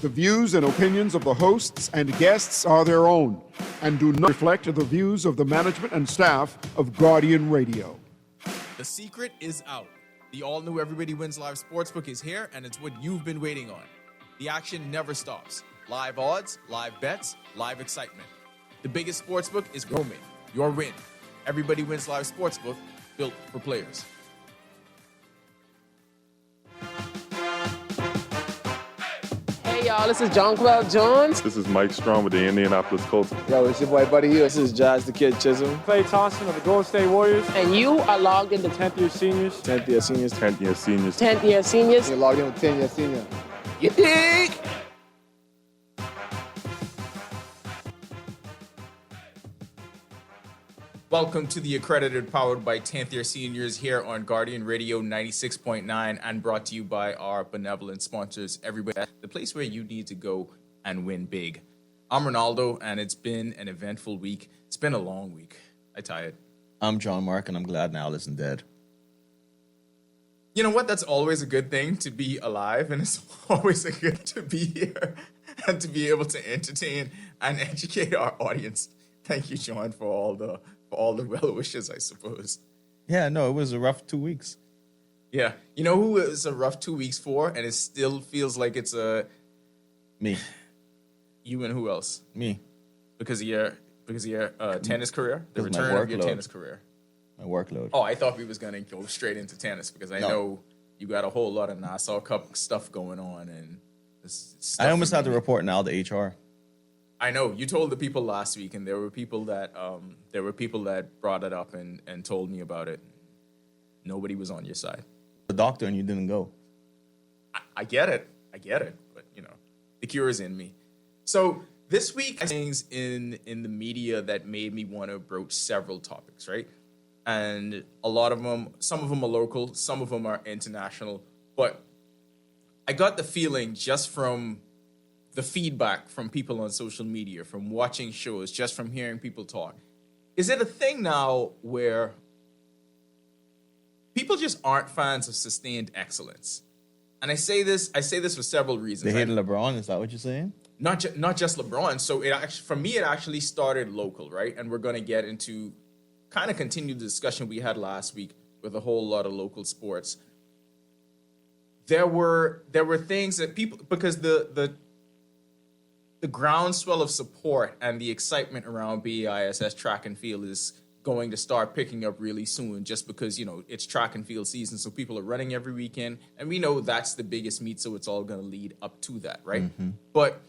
The views and opinions of the hosts and guests are their own and do not reflect the views of the management and staff of Guardian Radio. The secret is out. The all-new Everybody Wins Live Sportsbook is here, and it's what you've been waiting on. The action never stops. Live odds, live bets, live excitement. The biggest sportsbook is Roman, your win. Everybody Wins Live Sportsbook, built for players. Hey y'all, this is Jonquel Jones. This is Mike Strong with the Indianapolis Colts. Yo, it's your boy Buddy Hill. This is Jazz the Kid Chisholm. Klay Thompson of the Golden State Warriors. And you are logged into 10th year seniors. 10th year seniors. 10th year seniors. 10th year seniors. You're logged in with 10 year senior. You dig? Welcome to the Accredited, powered by 10th year seniors here on Guardian Radio 96.9 and brought to you by our benevolent sponsors, Everybody, the place where you need to go and win big. I'm Ronaldo, and it's been an eventful week. It's been a long week. I'm tired. I'm John Mark, and I'm glad Niall isn't dead. You know what? That's always a good thing, to be alive, and it's always a good to be here and to be able to entertain and educate our audience. Thank you, John, for all the well wishes, I suppose. Yeah, no, it was a rough 2 weeks. Yeah. You know who it was a rough 2 weeks for, and it still feels like it's a... Me. You and who else? Me. Because of your tennis career? The Because my return of your workload. tennis career. My workload. Oh, I thought we was going to go straight into tennis because I know you got a whole lot of Nassau Cup stuff going on. And I almost had to report now to HR. I know. You told the people last week, and there were people that brought it up and told me about it. Nobody was on your side. The doctor and you didn't go. I get it. But, the cure is in me. So this week, things in the media that made me want to broach several topics, right? And a lot of them, some of them are local, some of them are international. But I got the feeling just from the feedback from people on social media, from watching shows, just from hearing people talk. Is it a thing now where people just aren't fans of sustained excellence? And I say this for several reasons. They hated LeBron, is that what you're saying? Not just LeBron. So for me, it actually started local, right? And we're going to get into kind of continue the discussion we had last week with a whole lot of local sports. There were things that people, because the groundswell of support and the excitement around BAISS track and field is going to start picking up really soon, just because, it's track and field season. So people are running every weekend, and we know that's the biggest meet. So it's all going to lead up to that. Right. Mm-hmm. But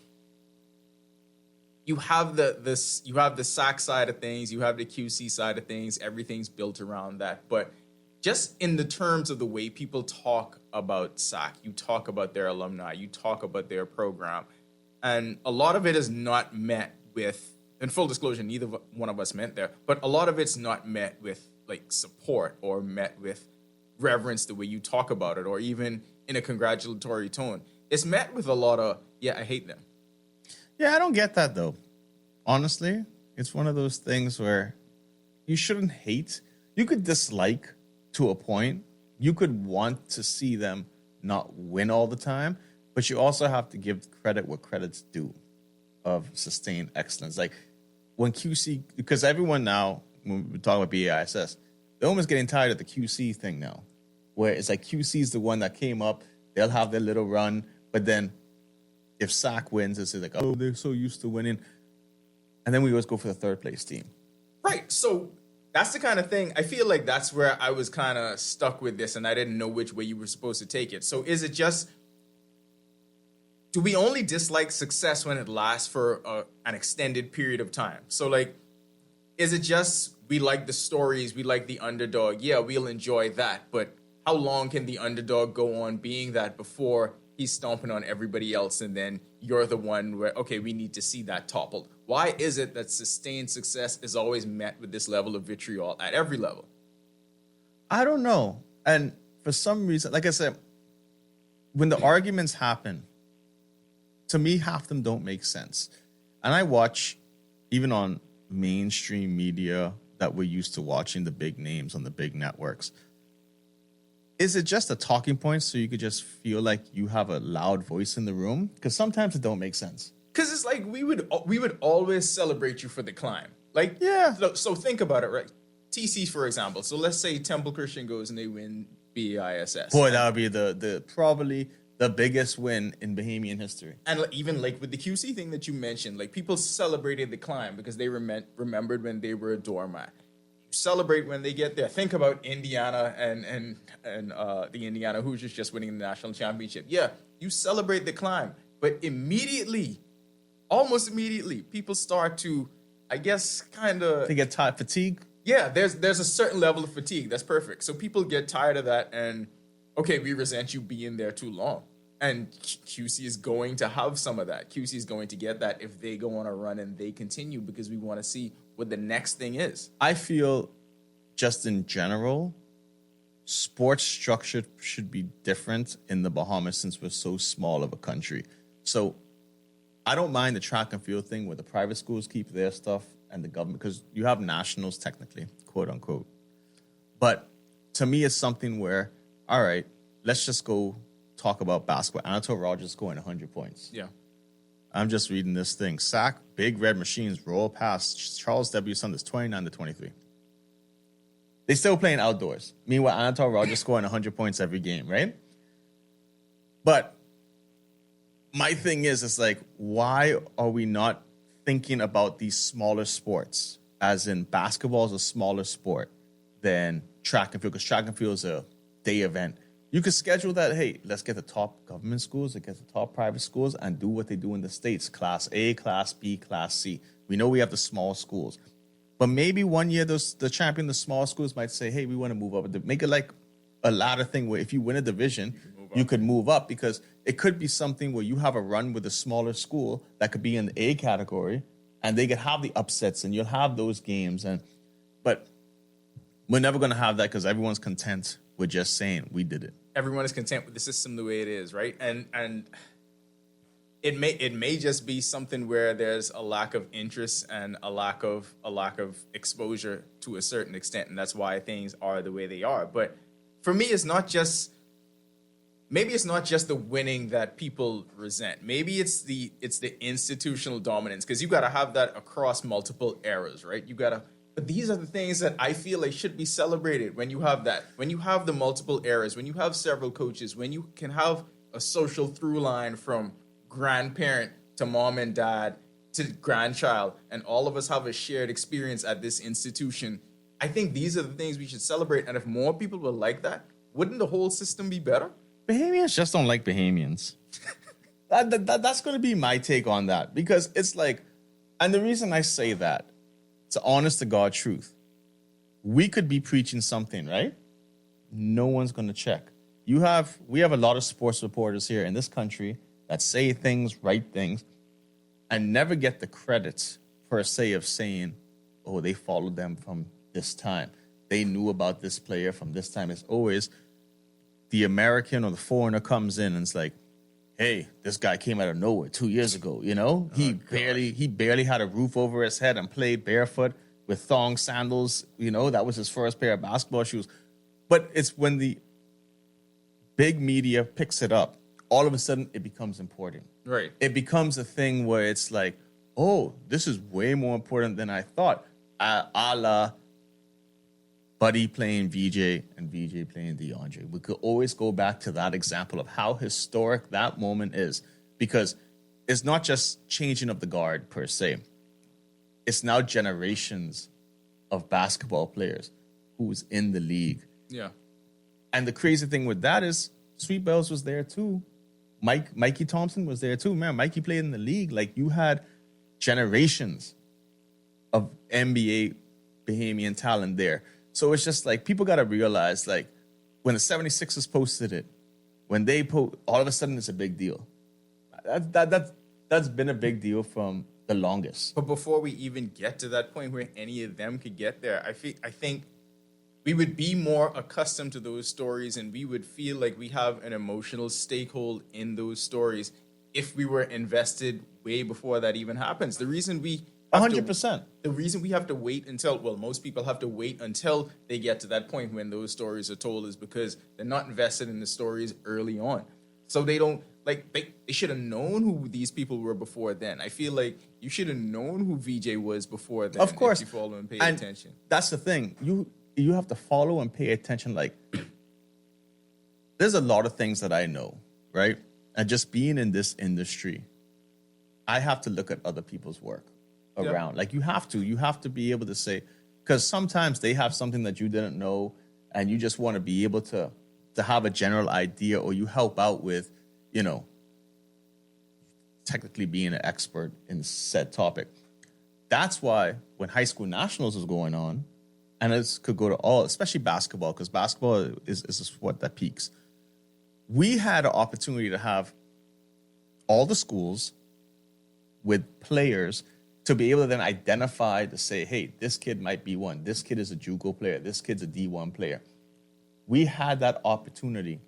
you have the SAC side of things, you have the QC side of things, everything's built around that. But just in the terms of the way people talk about SAC, you talk about their alumni, you talk about their program, and a lot of it is not met with, in full disclosure, neither one of us meant there, but a lot of it's not met with like support or met with reverence the way you talk about it, or even in a congratulatory tone. It's met with a lot of, yeah, I hate them. Yeah, I don't get that though. Honestly, it's one of those things where you shouldn't hate. You could dislike to a point. You could want to see them not win all the time, but you also have to give credit where credit's due of sustained excellence. Like when QC, because everyone now, when we talk about BAISS, they're almost getting tired of the QC thing now, where it's like QC's the one that came up, they'll have their little run, but then if SAC wins, it's like, oh, they're so used to winning. And then we always go for the third place team. Right. So that's the kind of thing, I feel like that's where I was kind of stuck with this, and I didn't know which way you were supposed to take it. So is it just, do we only dislike success when it lasts for an extended period of time? So like, is it just we like the stories, we like the underdog? Yeah, we'll enjoy that. But how long can the underdog go on being that before he's stomping on everybody else, and then you're the one where, okay, we need to see that toppled? Why is it that sustained success is always met with this level of vitriol at every level? I don't know. And for some reason, like I said, when the arguments happen, to me, half of them don't make sense. And I watch, even on mainstream media that we're used to watching, the big names on the big networks, Is it just a talking point so you could just feel like you have a loud voice in the room? Because sometimes it don't make sense. Because it's like we would always celebrate you for the climb. Like, Yeah. So think about it, right? TC, for example. So let's say Temple Christian goes and they win BISS. Boy, that would be the probably the biggest win in Bahamian history. And even like with the QC thing that you mentioned, like people celebrated the climb because they remembered when they were a doormat. You celebrate when they get there. Think about Indiana and the Indiana Hoosiers just winning the national championship. Yeah, you celebrate the climb, but immediately, almost immediately, people start to, I guess, kind of They get tired, fatigue. yeah, there's a certain level of fatigue. That's perfect. So people get tired of that, and okay, we resent you being there too long. And QC is going to have some of that. QC is going to get that if they go on a run and they continue because we want to see what the next thing is. I feel just in general, sports structure should be different in the Bahamas since we're so small of a country. So I don't mind the track and field thing where the private schools keep their stuff and the government, because you have nationals technically, quote unquote. But to me, it's something where, all right, let's just go talk about basketball. Anatole Rogers scoring 100 points. Yeah. I'm just reading this thing. Sack, big red machines, roll past Charles W. Sanders, 29-23. They still playing outdoors. Meanwhile, Anatole Rogers scoring 100 points every game, right? But my thing is, it's like, why are we not thinking about these smaller sports? As in, basketball is a smaller sport than track and field, because track and field is a day event. You could schedule that, hey, let's get the top government schools, let's get the top private schools, and do what they do in the States. Class A, Class B, Class C. We know we have the small schools. But maybe one year the champion, the small schools might say, hey, we want to move up. Make it like a ladder thing where if you win a division, you could move up, because it could be something where you have a run with a smaller school that could be in the A category, and they could have the upsets, and you'll have those games. But we're never going to have that because everyone's content with just saying we did it. Everyone is content with the system the way it is, right? And it may just be something where there's a lack of interest and a lack of exposure to a certain extent, and that's why things are the way they are. But for me, it's not just the winning that people resent. Maybe it's the institutional dominance, because you got to have that across multiple eras, right? But these are the things that I feel like should be celebrated when you have that. When you have the multiple eras, when you have several coaches, when you can have a social through line from grandparent to mom and dad to grandchild, and all of us have a shared experience at this institution. I think these are the things we should celebrate. And if more people were like that, wouldn't the whole system be better? Bahamians just don't like Bahamians. That's going to be my take on that, because it's like, and the reason I say that, it's honest to God truth. We could be preaching something, right? No one's going to check. We have a lot of sports reporters here in this country that say things, write things, and never get the credits per se of saying, oh, they followed them from this time. They knew about this player from this time. It's always the American or the foreigner comes in and it's like, hey, this guy came out of nowhere 2 years ago, you know? He barely had a roof over his head and played barefoot with thong sandals, you know? That was his first pair of basketball shoes. But it's when the big media picks it up, all of a sudden it becomes important. Right. It becomes a thing where it's like, oh, this is way more important than I thought. A la Buddy playing VJ and VJ playing DeAndre. We could always go back to that example of how historic that moment is, because it's not just changing of the guard per se. It's now generations of basketball players who's in the league. Yeah. And the crazy thing with that is Sweet Bells was there too. Mikey Thompson was there too. Man, Mikey played in the league. Like, you had generations of NBA Bahamian talent there. So it's just like, people got to realize, like, when the 76ers posted it, when they all of a sudden it's a big deal. That's been a big deal from the longest. But before we even get to that point where any of them could get there, I think we would be more accustomed to those stories, and we would feel like we have an emotional stakehold in those stories if we were invested way before that even happens. The reason we have to- 100%. The reason we have to wait until, well, most people have to wait until they get to that point when those stories are told is because they're not invested in the stories early on. So they don't, like, they should have known who these people were before then. I feel like you should have known who VJ was before then. Of course. If you follow and pay And attention. That's the thing. You have to follow and pay attention. Like, there's a lot of things that I know, right? And just being in this industry, I have to look at other people's work around. Like, you have to be able to say, because sometimes they have something that you didn't know, and you just want to be able to have a general idea, or you help out with, technically being an expert in said topic. That's why when high school nationals was going on, and it could go to all, especially basketball, because basketball is a sport that peaks. We had an opportunity to have all the schools with players to be able to then identify to say, hey, this kid might be one. This kid is a JUCO player. This kid's a D1 player. We had that opportunity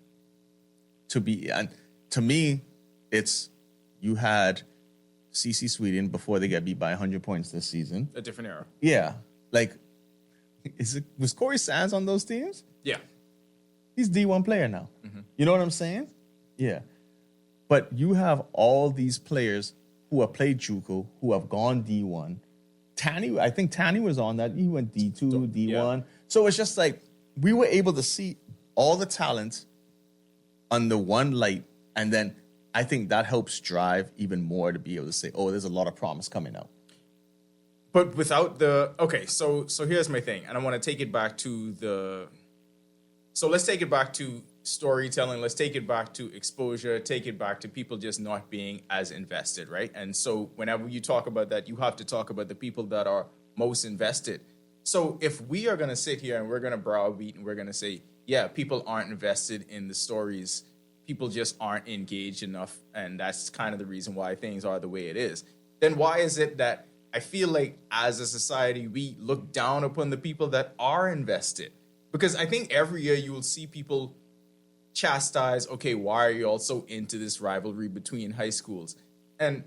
to be, and to me, it's, you had CC Sweden before they get beat by 100 points this season. A different era. Yeah. Like, was Corey Sands on those teams? Yeah. He's D1 player now. You know what I'm saying? Yeah. But you have all these players who have played JUCO, who have gone D1. I think Tanny was on that. He went D2, D1. Yeah. So it's just like, we were able to see all the talent under one light. And then I think that helps drive even more to be able to say, oh, there's a lot of promise coming out. But without the, okay, so here's my thing. And I want to take it back to let's take it back to storytelling. Let's take it back to exposure, take it back to people just not being as invested, right? And so whenever you talk about that, you have to talk about the people that are most invested. So if we are going to sit here and we're going to browbeat and we're going to say, yeah, people aren't invested in the stories, people just aren't engaged enough, and that's kind of the reason why things are the way it is, then why is it that I feel like as a society, we look down upon the people that are invested? Because I think every year you will see people chastise, okay, why are you all so into this rivalry between high schools? And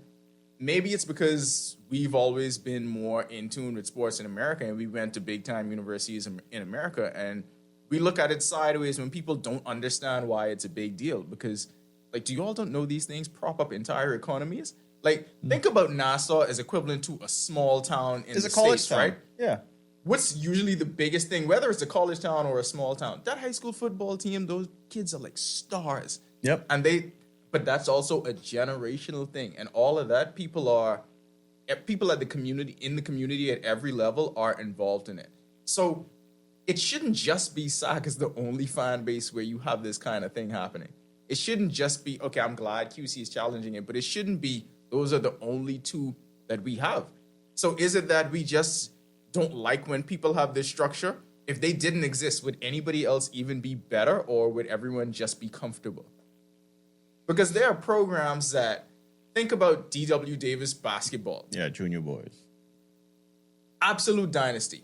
maybe it's because we've always been more in tune with sports in America, and we went to big time universities in America, and we look at it sideways when people don't understand why it's a big deal. Because, like, do you all don't know these things prop up entire economies? Like, think about Nassau as equivalent to a small town in It's the a college States, town. right? Yeah. What's usually the biggest thing, whether it's a college town or a small town? That high school football team, those kids are like stars. Yep. And but that's also a generational thing. And all of that, people at the community, in the community at every level are involved in it. So it shouldn't just be SAC as the only fan base where you have this kind of thing happening. It shouldn't just be, okay, I'm glad QC is challenging it, but it shouldn't be those are the only two that we have. So is it that we just don't like when people have this structure? If they didn't exist, would anybody else even be better, or would everyone just be comfortable? Because there are programs that, think about D.W. Davis basketball. Yeah, junior boys. Absolute dynasty.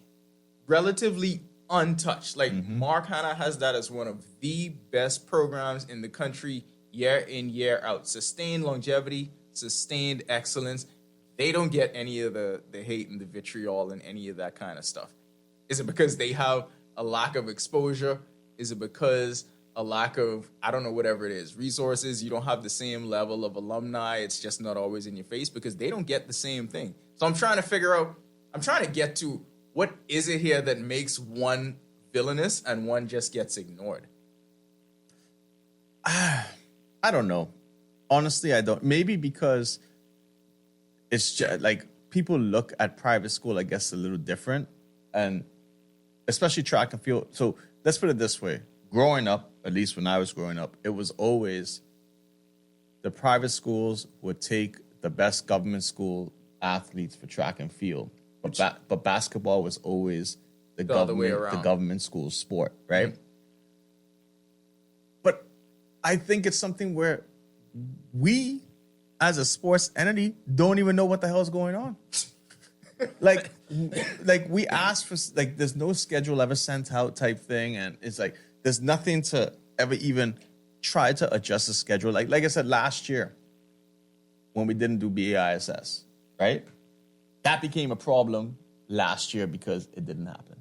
Relatively untouched. Like, Mark Hanna has that as one of the best programs in the country, year in, year out. Sustained longevity, sustained excellence. They don't get any of the hate and the vitriol and any of that kind of stuff. Is it because they have a lack of exposure? Is it because a lack of, I don't know, whatever it is, resources? You don't have the same level of alumni. It's just not always in your face because they don't get the same thing. So I'm trying to get to, what is it here that makes one villainous and one just gets ignored? I don't know. Honestly, I don't. Maybe because it's just like people look at private school, I guess, a little different, and especially track and field. So let's put it this way. Growing up, at least when I was growing up, it was always the private schools would take the best government school athletes for track and field. But basketball was always the other way around. government school sport, right? Mm-hmm. But I think it's something where we, as a sports entity, don't even know what the hell is going on. like we asked for, like, there's no schedule ever sent out type thing, and it's like there's nothing to ever even try to adjust the schedule. Like I said last year when we didn't do BAISS, right? That became a problem last year because it didn't happen.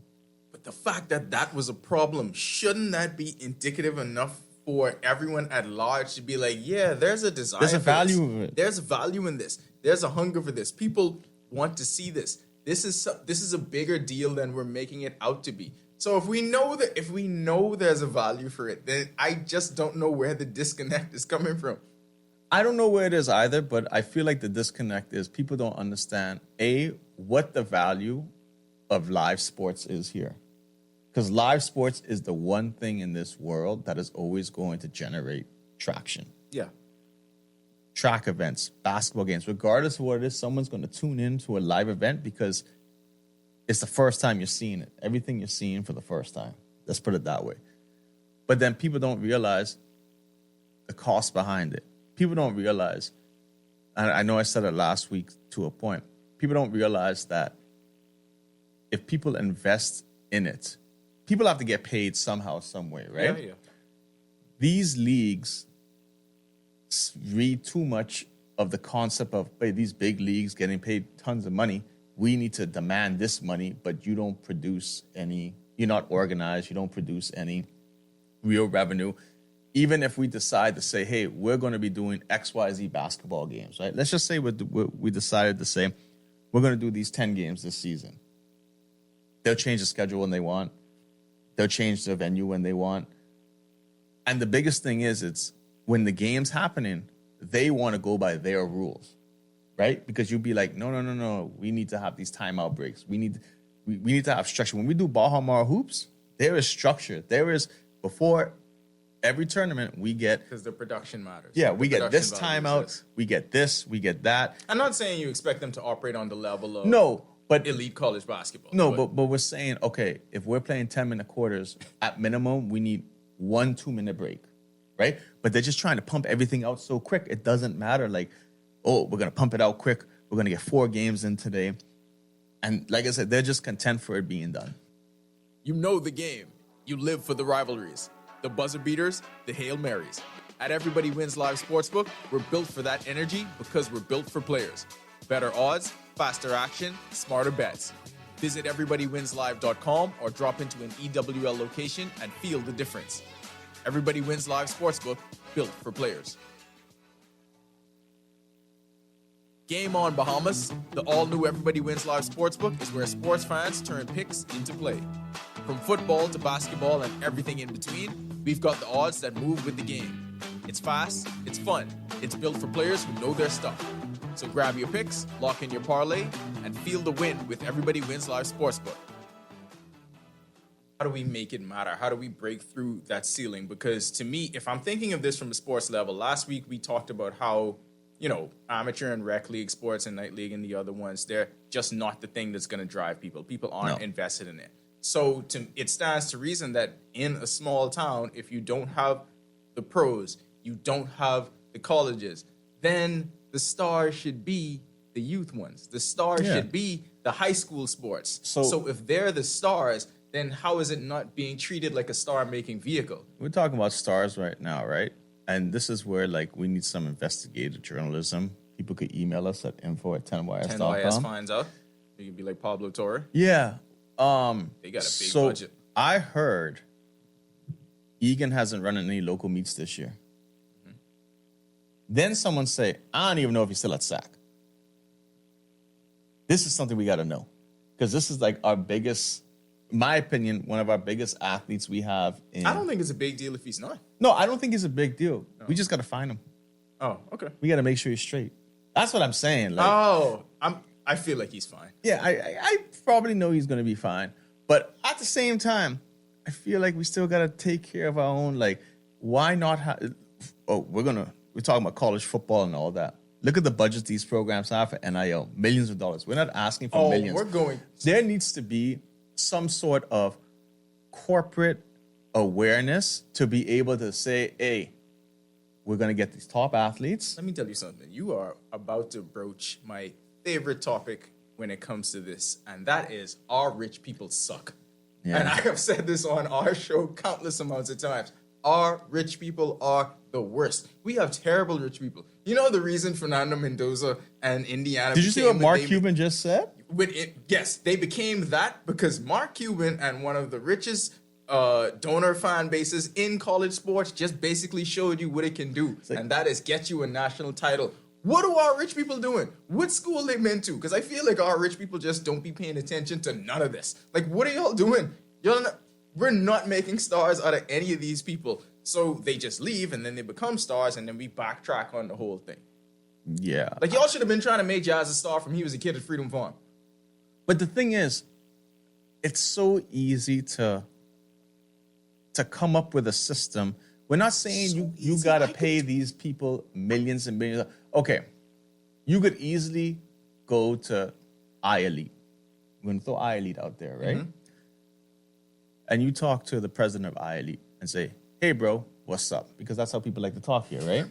But the fact that that was a problem, shouldn't that be indicative enough for everyone at large to be like, yeah, there's a desire. There's a for value this. of it. There's a value in this. There's a hunger for this. People want to see this. This is a bigger deal than we're making it out to be. So if we know there's a value for it, then I just don't know where the disconnect is coming from. I don't know where it is either, but I feel like the disconnect is people don't understand, what the value of live sports is here. Because live sports is the one thing in this world that is always going to generate traction. Yeah. Track events, basketball games, regardless of what it is, someone's going to tune in to a live event because it's the first time you're seeing it. Everything you're seeing for the first time. Let's put it that way. But then people don't realize the cost behind it. People don't realize, and I know I said it last week to a point, people don't realize that if people invest in it, people have to get paid somehow, some way, right? Yeah. These leagues read too much of the concept of, hey, these big leagues getting paid tons of money. We need to demand this money, but you don't produce any, you're not organized, you don't produce any real revenue. Even if we decide to say, hey, we're going to be doing XYZ basketball games, right? Let's just say we decided to say, we're going to do these 10 games this season. They'll change the schedule when they want. They'll change the venue when they want. And the biggest thing is, it's when the game's happening, they want to go by their rules, right? Because you'd be like, no. We need to have these timeout breaks. We need to have structure. When we do Baja Mar hoops, there is structure. There is, before every tournament, we get... Because the production matters. Yeah, The we get this production value timeout, exists. we get this, we get that. I'm not saying you expect them to operate on the level of No, but... elite college basketball. No, but we're saying, okay, if we're playing 10-minute quarters, at minimum, we need 1 2-minute break, right? But they're just trying to pump everything out so quick. It doesn't matter. Like, oh, we're going to pump it out quick. We're going to get 4 games in today. And like I said, they're just content for it being done. You know the game. You live for the rivalries, the buzzer beaters, the Hail Marys. At Everybody Wins Live Sportsbook, we're built for that energy because we're built for players. Better odds, faster action, smarter bets. Visit everybodywinslive.com or drop into an EWL location and feel the difference. Everybody Wins Live Sportsbook, built for players. Game on, Bahamas. The all-new Everybody Wins Live Sportsbook is where sports fans turn picks into play. From football to basketball and everything in between, we've got the odds that move with the game. It's fast, it's fun, it's built for players who know their stuff. So grab your picks, lock in your parlay, and feel the win with Everybody Wins Live Sportsbook. How do we make it matter? How do we break through that ceiling? Because to me, if I'm thinking of this from a sports level, last week we talked about how, amateur and rec league sports and night league and the other ones, they're just not the thing that's going to drive people. People aren't invested in it. So it stands to reason that in a small town, if you don't have the pros, you don't have the colleges, then the star should be the youth ones. The star should be the high school sports. So if they're the stars, then how is it not being treated like a star-making vehicle? We're talking about stars right now, right? And this is where, we need some investigative journalism. People could email us at info@10ys.com. 10YS finds out. You could be like Pablo Torre. Yeah. They got a big budget. I heard Egan hasn't run any local meets this year. Mm-hmm. Then someone say, I don't even know if he's still at SAC. This is something we got to know. Because this is our biggest, in my opinion, one of our biggest athletes we have. I don't think it's a big deal if he's not. No, I don't think it's a big deal. No. We just got to find him. Oh, okay. We got to make sure he's straight. That's what I'm saying. I feel like he's fine. Yeah, I probably know he's going to be fine. But at the same time, I feel like we still got to take care of our own. Why not we're talking about college football and all that. Look at the budgets these programs have for NIL, millions of dollars. We're not asking for millions. There needs to be some sort of corporate awareness to be able to say, hey, we're going to get these top athletes. Let me tell you something. You are about to broach my favorite topic when it comes to this, and that is our rich people suck. Yeah. And I have said this on our show countless amounts of times. Our rich people are the worst. We have terrible rich people. You know the reason Fernando Mendoza and Indiana... Did you see what Mark Cuban just said? Yes, they became that because Mark Cuban and one of the richest donor fan bases in college sports just basically showed you what it can do, and that is get you a national title. What are our rich people doing? What school they meant to? Because I feel like our rich people just don't be paying attention to none of this. Like, what are y'all doing? We're not making stars out of any of these people. So they just leave, and then they become stars, and then we backtrack on the whole thing. Yeah. Like, y'all should have been trying to make Jazz a star from he was a kid at Freedom Farm. But the thing is, it's so easy to come up with a system. We're not saying you gotta pay these people millions and millions. Okay, you could easily go to iElite. We're gonna throw iElite out there, right? Mm-hmm. And you talk to the president of iElite and say, "Hey, bro, what's up?" Because that's how people like to talk here, right?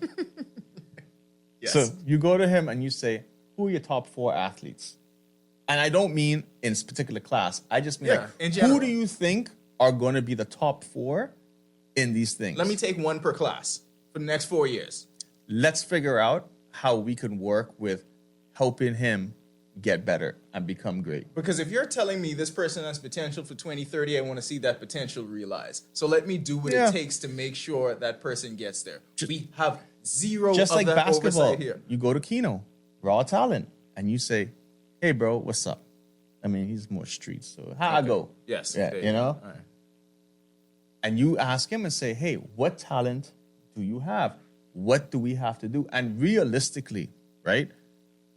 Yes. So you go to him and you say, "Who are your top 4 athletes?" And I don't mean in this particular class. I just mean who do you think are going to be the top 4 in these things? Let me take one per class for the next 4 years. Let's figure out how we can work with helping him get better and become great. Because if you're telling me this person has potential for 2030, I want to see that potential realized. So let me do what it takes to make sure that person gets there. We have zero just of like that basketball oversight here. You go to Keno, raw talent, and you say, "Hey, bro, what's up?" I mean, he's more streets, so how I go? Yes. Yeah, you know? All right. And you ask him and say, "Hey, what talent do you have? What do we have to do?" And realistically, right?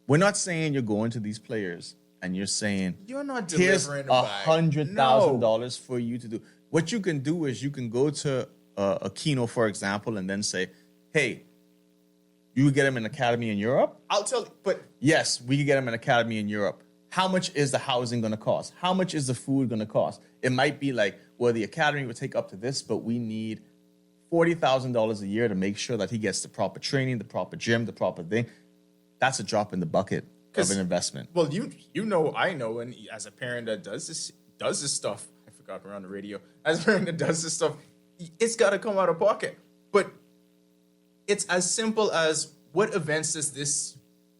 We're not saying you're going to these players and you're saying, "You're not here's delivering $100,000 for you to do." What you can do is you can go to a Keno, for example, and then say, "Hey, you get him an academy in Europe?" I'll tell you, but yes, we can get him an academy in Europe. How much is the housing going to cost? How much is the food going to cost? It might be like, well, the academy would take up to this, but we need $40,000 a year to make sure that he gets the proper training, the proper gym, the proper thing. That's a drop in the bucket of an investment. Well, I know, and as a parent that does this stuff, I forgot we're on the radio. As a parent that does this stuff, it's got to come out of pocket. But it's as simple as, what events does this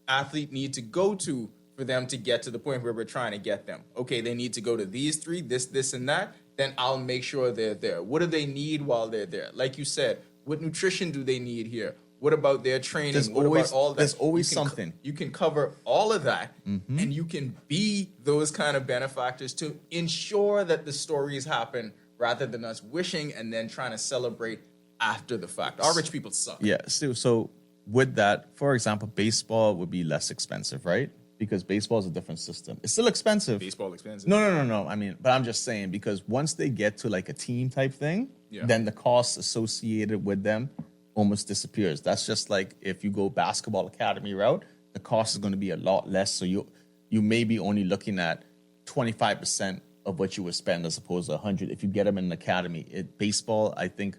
athlete need to go to for them to get to the point where we're trying to get them? Okay, they need to go to these 3, this, and that. Then I'll make sure they're there. What do they need while they're there? Like you said, what nutrition do they need here? What about their training? About all that? There's always something. You can cover all of that, and you can be those kind of benefactors to ensure that the stories happen rather than us wishing and then trying to celebrate after the fact. Our rich people suck. Yeah. So with that, for example, baseball would be less expensive, right? Because baseball is a different system. It's still expensive. Baseball expensive. No. I mean, but I'm just saying, because once they get to like a team type thing, then the costs associated with them almost disappears. That's just like if you go basketball academy route, the cost is going to be a lot less. So you may be only looking at 25% of what you would spend as opposed to 100 if you get them in an academy. Baseball, I think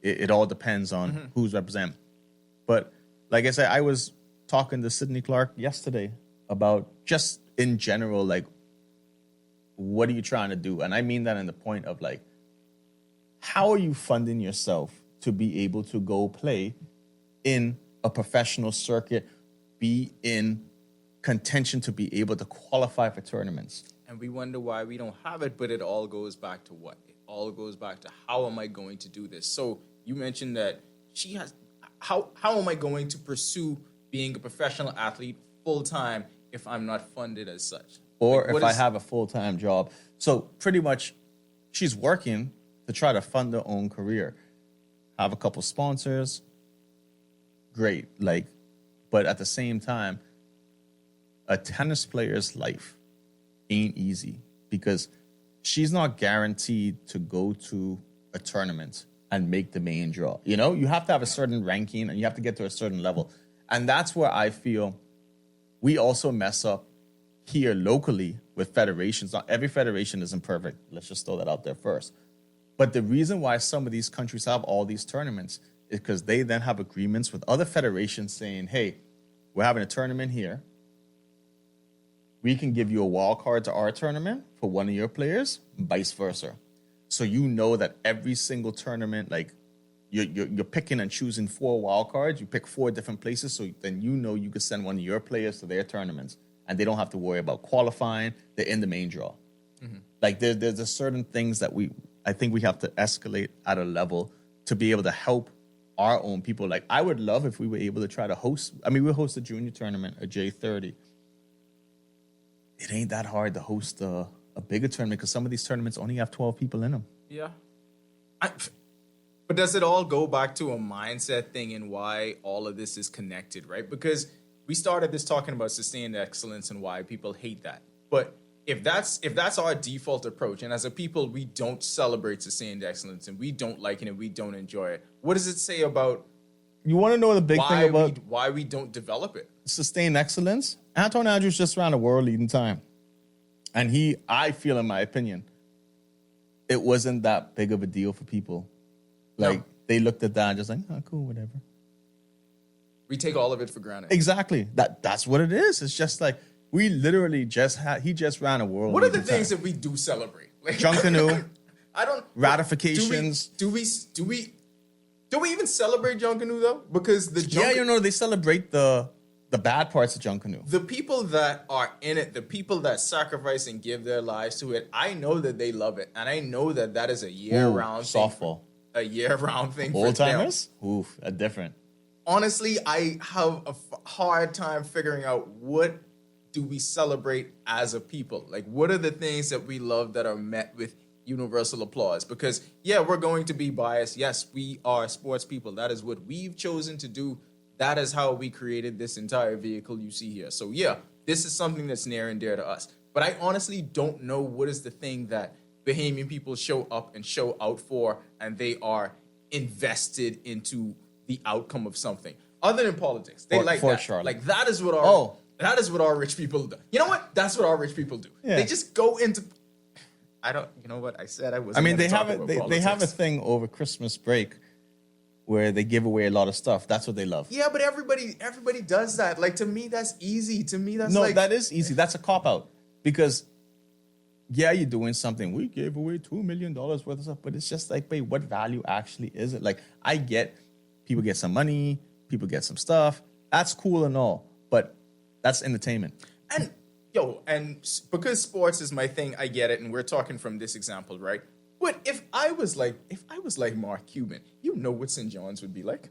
it all depends on who's representing. But like I said, I was talking to Sidney Clark yesterday about just in general, like, what are you trying to do? And I mean that in the point of like, how are you funding yourself to be able to go play in a professional circuit, be in contention to be able to qualify for tournaments? And we wonder why we don't have it, but it all goes back to what? It all goes back to, how am I going to do this? So you mentioned that she has, how am I going to pursue being a professional athlete full-time if I'm not funded as such? Or if I have a full-time job. So pretty much she's working to try to fund her own career. Have a couple sponsors, great. Like, but at the same time, a tennis player's life ain't easy because she's not guaranteed to go to a tournament and make the main draw. You know, you have to have a certain ranking and you have to get to a certain level. And that's where I feel we also mess up here locally with federations. Not every federation isn't perfect. Let's just throw that out there first. But the reason why some of these countries have all these tournaments is because they then have agreements with other federations saying, hey, we're having a tournament here. We can give you a wild card to our tournament for one of your players, vice versa. So you know that every single tournament, like you're picking and choosing 4 wild cards. You pick 4 different places, so then you know you could send one of your players to their tournaments. and they don't have to worry about qualifying. They're in the main draw. Like there's a certain things that I think we have to escalate at a level to be able to help our own people. Like I would love if we were able to try to host. I mean, we'll host a junior tournament, a J30. It ain't that hard to host a bigger tournament because some of these tournaments only have 12 people in them. Yeah. But does it all go back to a mindset thing and why all of this is connected, right? Because we started this talking about sustained excellence and why people hate that. But if that's our default approach, and as a people we don't celebrate sustained excellence and we don't like it and we don't enjoy it, what does it say about You want to know the big thing about why we don't develop it? sustained excellence? Anton Andrews just ran a world leading time. And I feel in my opinion, it wasn't that big of a deal for people. Like they looked at that and just like, oh, cool, whatever. We take all of it for granted. Exactly. That's what it is. It's just like we literally he just ran a world. What are the things that we do celebrate? Like, Junk canoe, I don't ratifications. Do we even celebrate junk canoe though? Because the junk they celebrate the bad parts of junk canoe. the people that are in it, the people that sacrifice and give their lives to it, I know that they love it, and I know that is a year-round softball. a year-round thing for Old them. timers? Oof, a different. Honestly, I have a hard time figuring out what do we celebrate as a people. Like, what are the things that we love that are met with universal applause? Because, yeah, we're going to be biased. Yes, we are sports people. That is what we've chosen to do. That is how we created this entire vehicle you see here. So, yeah, this is something that's near and dear to us. But I honestly don't know what is the thing that Bahamian people show up and show out for, and they are invested into the outcome of something other than politics. They like that. Charlotte. Like that is what our rich people do. You know what? That's what our rich people do. Yeah. They just go into. I don't. You know what I said? I was. I mean, they have a thing over Christmas break where they give away a lot of stuff. That's what they love. Yeah, but everybody does that. Like to me, that's easy. To me, that's No, like that is easy. That's a cop out because. Yeah, you're doing something. We gave away $2 million worth of stuff, but it's just like, wait, what value actually is it? Like, I get people get some money, people get some stuff. That's cool and all, but that's entertainment. And because sports is my thing, I get it. And we're talking from this example, right? But if I was like Mark Cuban, you know what St. John's would be like.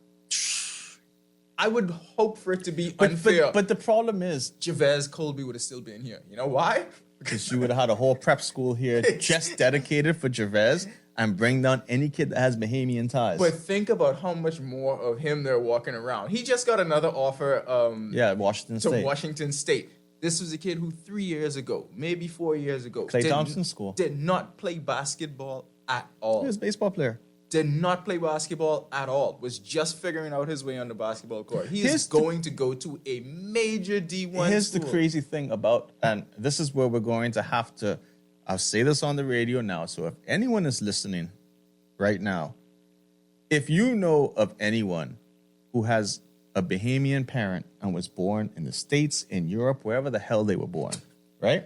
I would hope for it to be unfair. But the problem is, Javez Colby would have still been here. You know why? because you would have had a whole prep school here just dedicated for Javez and bring down any kid that has Bahamian ties. But think about how much more of him they're walking around. He just got another offer Washington to State. Washington State. This was a kid who 3 years ago, maybe 4 years ago, Klay Thompson school. Did not play basketball at all. He was a baseball player. Did not play basketball at all. Was just figuring out his way on the basketball court. He is going to go to a major D1 Here's school. the crazy thing about, and this is where we're going to have to, I'll say this on the radio now, so if anyone is listening right now, if you know of anyone who has a Bahamian parent and was born in the States, in Europe, wherever the hell they were born, right?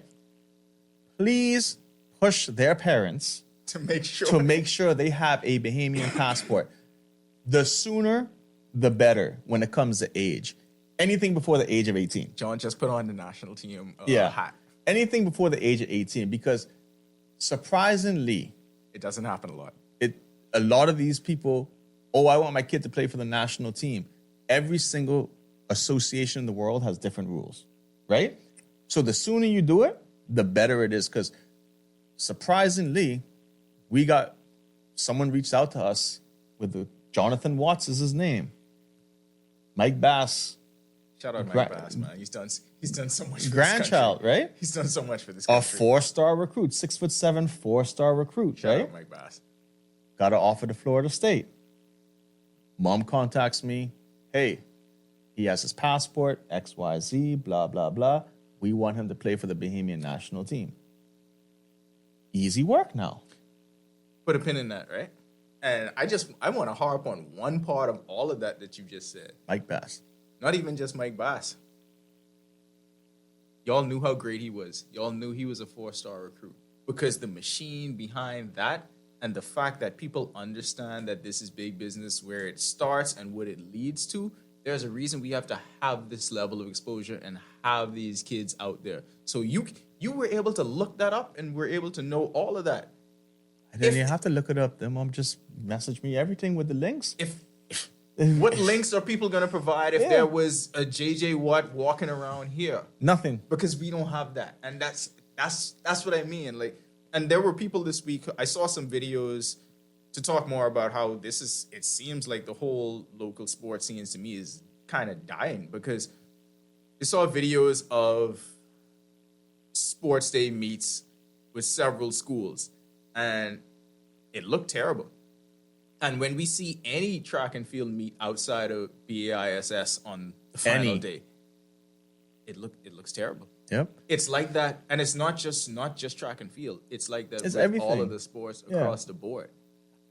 Please push their parents to make sure they have a Bahamian passport. The sooner, the better when it comes to age. Anything before the age of 18. John just put on the national team hat. Anything before the age of 18, because surprisingly, it doesn't happen a lot. A lot of these people, I want my kid to play for the national team. Every single association in the world has different rules, right? So the sooner you do it, the better it is, because surprisingly, someone reached out to us with Jonathan Watts is his name. Mike Bass. Shout out Mike Bass, man. He's done so much for grandchild, this country. right? He's done so much for this A country. 4-star recruit, 6'7", 4-star recruit, Shout right? out Mike Bass. Got an offer to Florida State. Mom contacts me. Hey, he has his passport, XYZ, blah, blah, blah. We want him to play for the Bahamian national team. Easy work now. Put a pin in that, right? And I want to harp on one part of all of that you just said. Mike Bass. Not even just Mike Bass. Y'all knew how great he was. Y'all knew he was a 4-star recruit. Because the machine behind that and the fact that people understand that this is big business, where it starts and what it leads to There's a reason we have to have this level of exposure and have these kids out there. So you were able to look that up and were able to know all of that. I didn't even have to look it up. Their mom just messaged me everything with the links. What links are people going to provide if Yeah. there was a JJ Watt walking around here? Nothing. Because we don't have that. And that's what I mean. Like, and there were people this week, I saw some videos to talk more about how it seems like the whole local sports scene to me is kind of dying, because I saw videos of sports day meets with several schools and it looked terrible. And when we see any track and field meet outside of BAISS on the final day, it looks terrible. Yep. It's like that, and it's not just track and field. It's like that It's with everything. all of the sports across the board.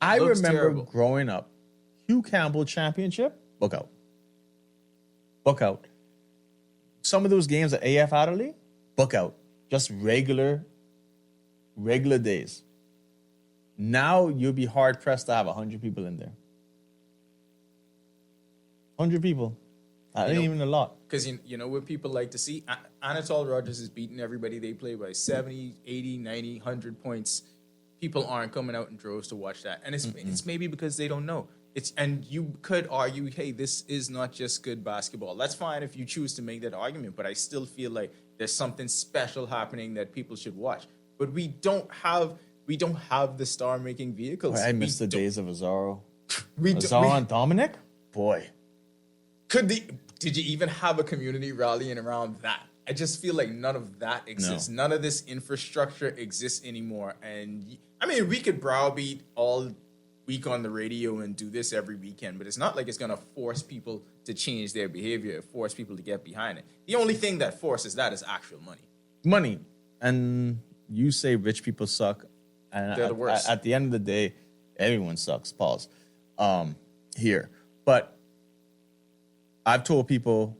I looks remember terrible. growing up, Hugh Campbell Championship, book out. Book out. Some of those games at AF Adderley, book out. Just regular days. Now you'll be hard pressed to have 100 people in there. 100 people. That ain't even a lot. Because you know what people like to see? Anatole Rogers is beating everybody they play by 70, 80, 90, 100 points. People aren't coming out in droves to watch that. And it's maybe because they don't know. And you could argue, hey, this is not just good basketball. That's fine if you choose to make that argument, but I still feel like there's something special happening that people should watch. But we don't have the star-making vehicles. I miss the days of Azaro. We Azaro and Dominic? Boy. Did you even have a community rallying around that? I just feel like none of that exists. No. None of this infrastructure exists anymore. And I mean, we could browbeat all week on the radio and do this every weekend, but it's not like it's going to force people to change their behavior, force people to get behind it. The only thing that forces that is actual money. Money. And you say rich people suck. And They're the worst. At the end of the day, everyone sucks. Pause. Here. But I've told people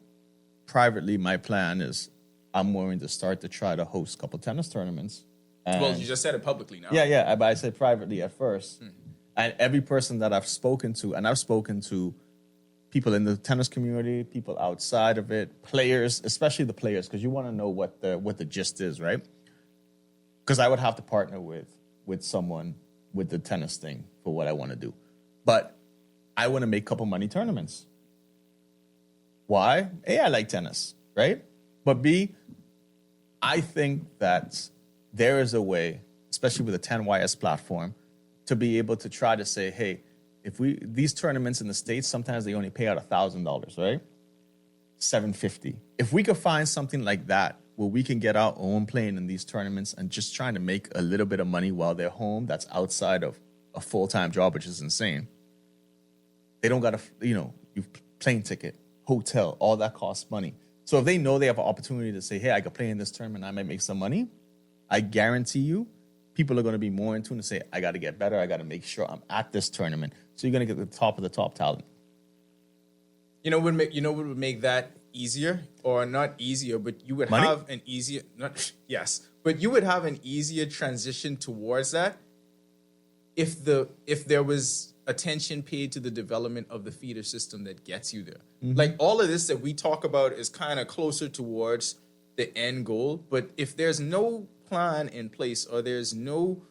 privately my plan is I'm going to start to try to host a couple tennis tournaments. Well, you just said it publicly now. Yeah. But I said privately at first. And every person that I've spoken to, and I've spoken to people in the tennis community, people outside of it, players, especially the players, because you want to know what the gist is, right? Because I would have to partner with someone with the tennis thing for what I want to do. But I want to make a couple money tournaments. Why? A, I like tennis, right? But B, I think that there is a way, especially with a 10YS platform, to be able to try to say, hey, these tournaments in the States, sometimes they only pay out $1,000, right? $750. If we could find something like that, where we can get our own playing in these tournaments and just trying to make a little bit of money while they're home, that's outside of a full-time job, which is insane. They don't got to, plane ticket, hotel, all that costs money. So if they know they have an opportunity to say, hey, I could play in this tournament, I might make some money, I guarantee you, people are going to be more in tune to say, I got to get better. I got to make sure I'm at this tournament. So you're going to get the top of the top talent. You know what would make that easier, or not easier, but you would Money? have an easier, but you would have an easier transition towards that if there was attention paid to the development of the feeder system that gets you there. Like all of this that we talk about is kind of closer towards the end goal, but if there's no plan in place or there's no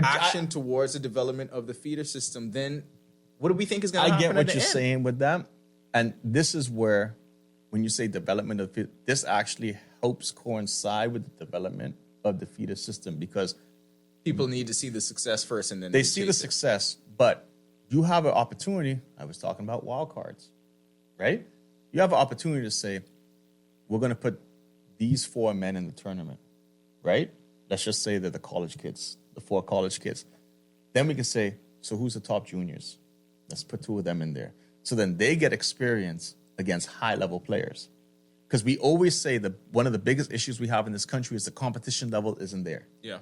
action towards the development of the feeder system, then what do we think is going to happen? I get what at the you're end? saying with that. And this is where, when you say development of it, this actually helps coincide with the development of the feeder system, because People need to see the success first, and then they see the chase it. success, but you have an opportunity. I was talking about wild cards, right? You have an opportunity to say, we're going to put these 4 men in the tournament, right? Let's just say they're the college kids, the 4 college kids. Then we can say, so who's the top juniors? Let's put 2 of them in there. So then they get experience against high-level players. Because we always say that one of the biggest issues we have in this country is the competition level isn't there. Yeah.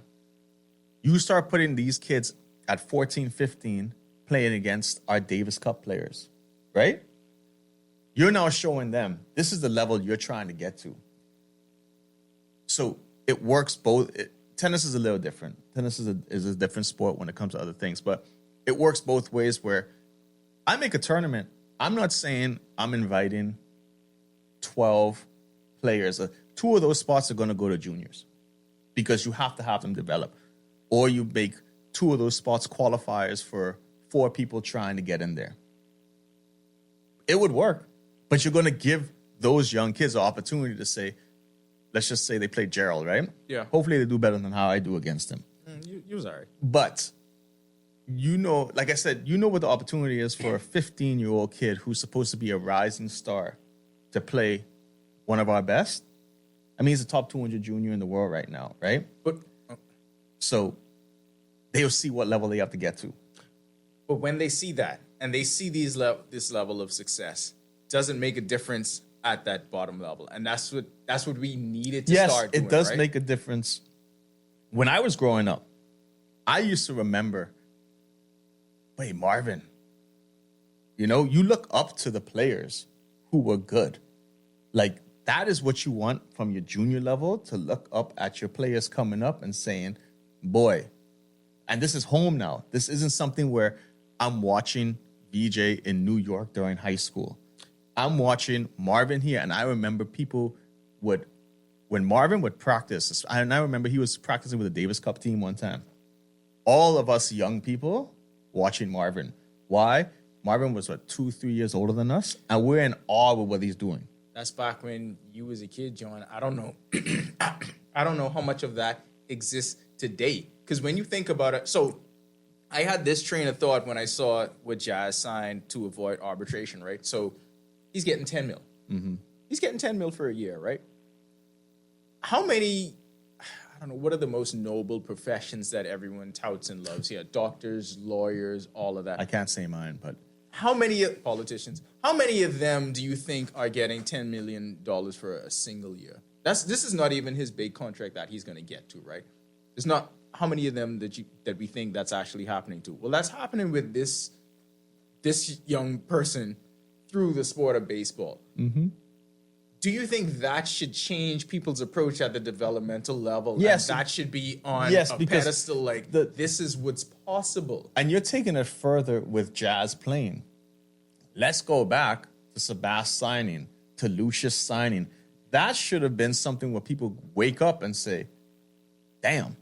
You start putting these kids at 14, 15 playing against our Davis Cup players, right? You're now showing them this is the level you're trying to get to. So it works both. Tennis is a little different. Tennis is a different sport when it comes to other things, but it works both ways, where I make a tournament I'm not saying I'm inviting 12 players. 2 of those spots are going to go to juniors because you have to have them develop. Or you make 2 of those spots qualifiers for 4 people trying to get in there. It would work, but you're going to give those young kids the opportunity to say, let's just say they play Gerald, right? Yeah. Hopefully they do better than how I do against him. You was all right. But you know, like I said, you know what the opportunity is for a 15-year-old kid who's supposed to be a rising star to play one of our best. I mean, he's a top 200 junior in the world right now, right? But So they'll see what level they have to get to. But when they see that and they see this level of success, doesn't make a difference at that bottom level, and that's what we needed to start doing. It does right? make a difference. When I was growing up, I used to remember, wait, Marvin, you know, you look up to the players who were good. Like, that is what you want from your junior level, to look up at your players coming up and saying, boy, and this is home now. This isn't something where I'm watching VJ in New York during high school. I'm watching Marvin here, and I remember people would, when Marvin would practice, and I remember he was practicing with the Davis Cup team one time. All of us young people watching Marvin. Why? Marvin was, 2-3 years older than us, and we're in awe with what he's doing. That's back when you was a kid, John. I don't know. I don't know how much of that exists today. Because when you think about it, so I had this train of thought when I saw what Jazz signed to avoid arbitration, right? So he's getting 10 mil. Mm-hmm. He's getting 10 mil for a year, right? How many, I don't know, what are the most noble professions that everyone touts and loves here? Doctors, lawyers, all of that. I can't say mine, but How many politicians? How many of them do you think are getting $10 million for a single year? This is not even his big contract that he's going to get to, right? It's not how many of them that we think that's actually happening to. Well, that's happening with this young person through the sport of baseball. Mm-hmm. Do you think that should change people's approach at the developmental level? Yes. And that should be on Yes, a because pedestal like this is what's possible. And you're taking it further with Jazz playing. Let's go back to Sabas signing, to Lucius signing. That should have been something where people wake up and say, damn,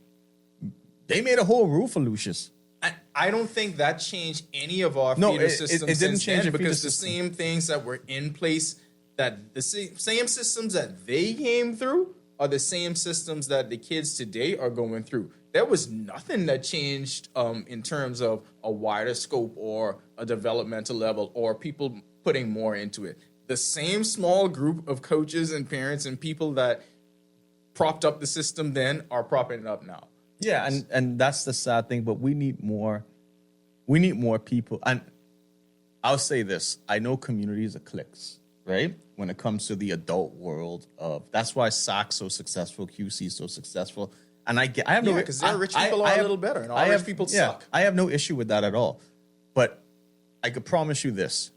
they made a whole rule for Lucius. I don't think that changed any of our feeder systems. It didn't change then, the because feeder the system. same things that were in place, that the same systems that they came through are the same systems that the kids today are going through. There was nothing that changed in terms of a wider scope or a developmental level or people putting more into it. The same small group of coaches and parents and people that propped up the system then are propping it up now. Yeah, and that's the sad thing, but we need more people. And I'll say this, I know communities are cliques, right? When it comes to the adult world of, that's why SAC's so successful, QC is so successful. And I have no, because their rich people are a little better, and all rich people suck. I have no issue with that at all. But I could promise you this: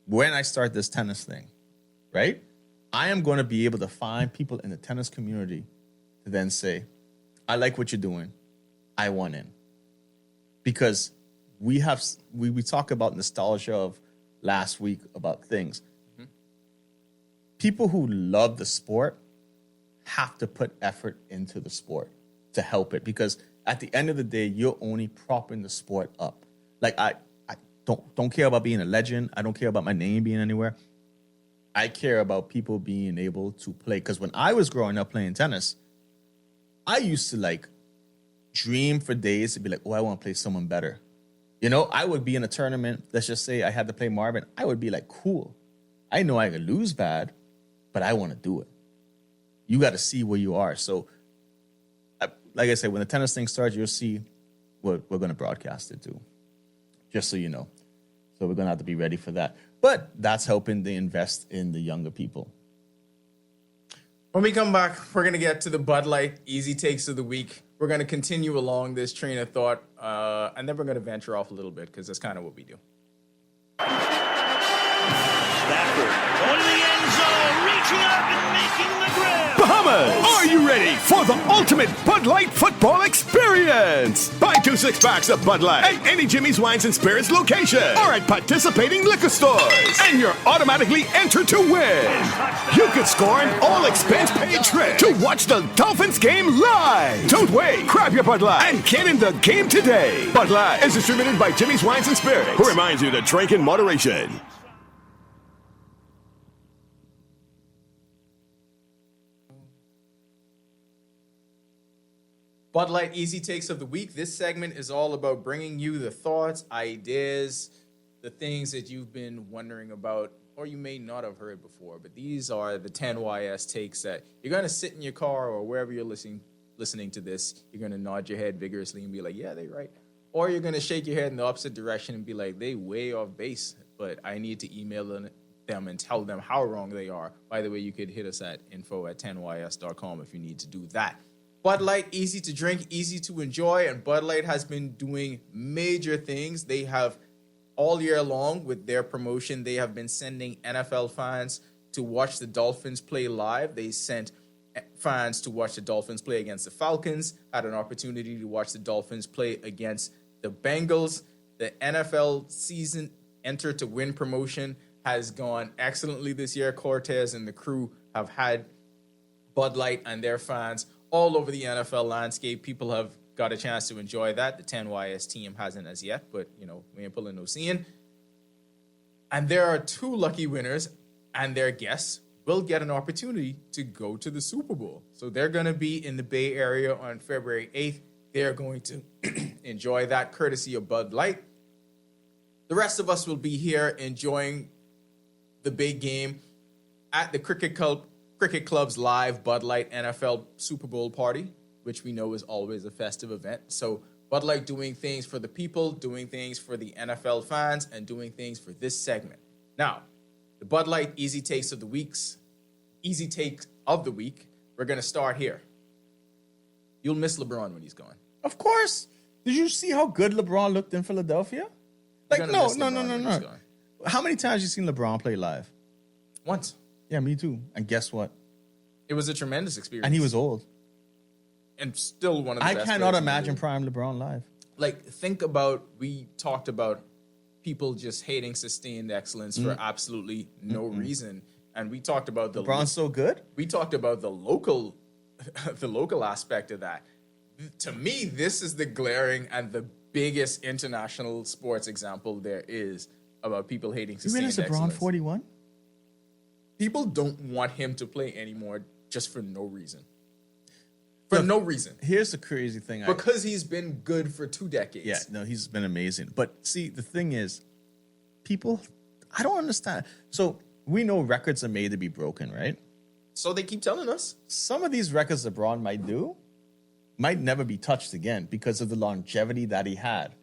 when I start this tennis thing, right, I am going to be able to find people in the tennis community to then say, I like what you're doing, I want in. Because we talk about nostalgia of last week about things. Mm-hmm. People who love the sport have to put effort into the sport to help it, because at the end of the day, you're only propping the sport up. Like I don't care about being a legend. I don't care about my name being anywhere. I care about people being able to play. Because when I was growing up playing tennis, I used to dream for days to be like, oh, I want to play someone better. You know, I would be in a tournament. Let's just say I had to play Marvin. I would be like, cool. I know I could lose bad, but I want to do it. You got to see where you are. So, like I said, when the tennis thing starts, you'll see what we're going to broadcast it to, just so you know. So we're going to have to be ready for that. But that's helping to invest in the younger people. When we come back, we're going to get to the Bud Light Easy Takes of the Week. We're going to continue along this train of thought, and then we're going to venture off a little bit, because that's kind of what we do. Stafford going to the end zone, reaching up and making the grab. Bahamas, are you ready? ready for the ultimate Bud Light football experience. Buy 2 6-packs of Bud Light at any Jimmy's Wines and Spirits location or at participating liquor stores, and you're automatically entered to win. You could score an all-expense-paid trip to watch the Dolphins game live. Don't wait. Grab your Bud Light and get in the game today. Bud Light is distributed by Jimmy's Wines and Spirits, who reminds you to drink in moderation. Bud Light Easy Takes of the Week. This segment is all about bringing you the thoughts, ideas, the things that you've been wondering about, or you may not have heard before. But these are the 10 YS takes that you're going to sit in your car or wherever you're listening to this. You're going to nod your head vigorously and be like, yeah, they're right. Or you're going to shake your head in the opposite direction and be like, they way off base, but I need to email them and tell them how wrong they are. By the way, you could hit us at info@10ys.com if you need to do that. Bud Light, easy to drink, easy to enjoy, and Bud Light has been doing major things. They have all year long with their promotion, they have been sending NFL fans to watch the Dolphins play live. They sent fans to watch the Dolphins play against the Falcons, had an opportunity to watch the Dolphins play against the Bengals. The NFL season enter to win promotion has gone excellently this year. Cortez and the crew have had Bud Light and their fans all over the NFL landscape. People have got a chance to enjoy that. The 10YS team hasn't as yet, but, we ain't pulling no seeing. And there are 2 lucky winners, and their guests will get an opportunity to go to the Super Bowl. So they're going to be in the Bay Area on February 8th. They're going to enjoy that courtesy of Bud Light. The rest of us will be here enjoying the big game at the Cricket Club's live Bud Light NFL Super Bowl party, which we know is always a festive event. So Bud Light doing things for the people, doing things for the NFL fans, and doing things for this segment. Now, the Bud Light Easy Take of the Week. We're going to start here. You'll miss LeBron when he's gone. Of course. Did you see how good LeBron looked in Philadelphia? No. How many times you seen LeBron play live? Once. Yeah, me too. And guess what? It was a tremendous experience. And he was old. And still one of the best. I cannot imagine prime LeBron live. Like, think about, we talked about people just hating sustained excellence for absolutely no reason. And we talked about LeBron's so good. We talked about the local aspect of that. To me, this is the glaring and the biggest international sports example there is about people hating sustained excellence. You realize LeBron 41? People don't want him to play anymore just for no reason. No reason. Here's the crazy thing. Because he's been good for 2 decades. Yeah, no, he's been amazing. But see, the thing is, people, I don't understand. So we know records are made to be broken, right? So they keep telling us. Some of these records LeBron might never be touched again because of the longevity that he had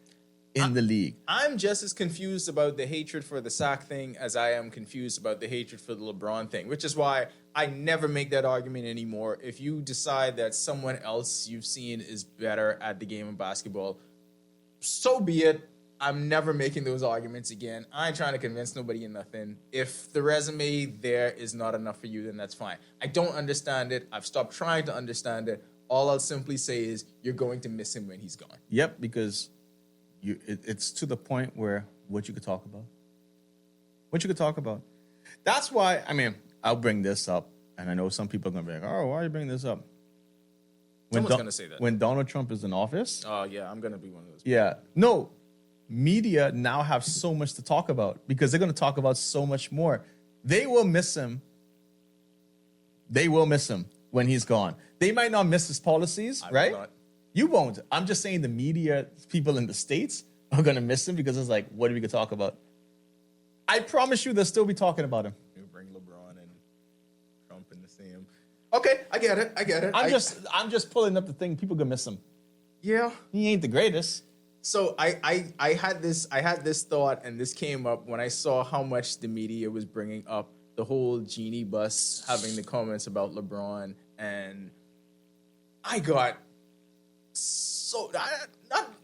in the league. I'm just as confused about the hatred for the sack thing as I am confused about the hatred for the LeBron thing, which is why I never make that argument anymore. If you decide that someone else you've seen is better at the game of basketball, so be it. I'm never making those arguments again. I ain't trying to convince nobody of nothing. If the resume there is not enough for you, then that's fine. I don't understand it. I've stopped trying to understand it. All I'll simply say is you're going to miss him when he's gone. Yep, because it's to the point where what you could talk about. That's why, I'll bring this up, and I know some people are going to be like, oh, why are you bringing this up? Someone's going to say that. When Donald Trump is in office? Oh, yeah, I'm going to be one of those people. Yeah. No, media now have so much to talk about because they're going to talk about so much more. They will miss him. When he's gone. They might not miss his policies, right? You won't. I'm just saying the media people in the States are going to miss him because it's like, what are we going to talk about? I promise you they'll still be talking about him. You bring LeBron and Trump in the same. Okay, I get it. I'm just pulling up the thing. People going to miss him. Yeah. He ain't the greatest. So I had this thought, and this came up when I saw how much the media was bringing up the whole genie bus having the comments about LeBron, and I got so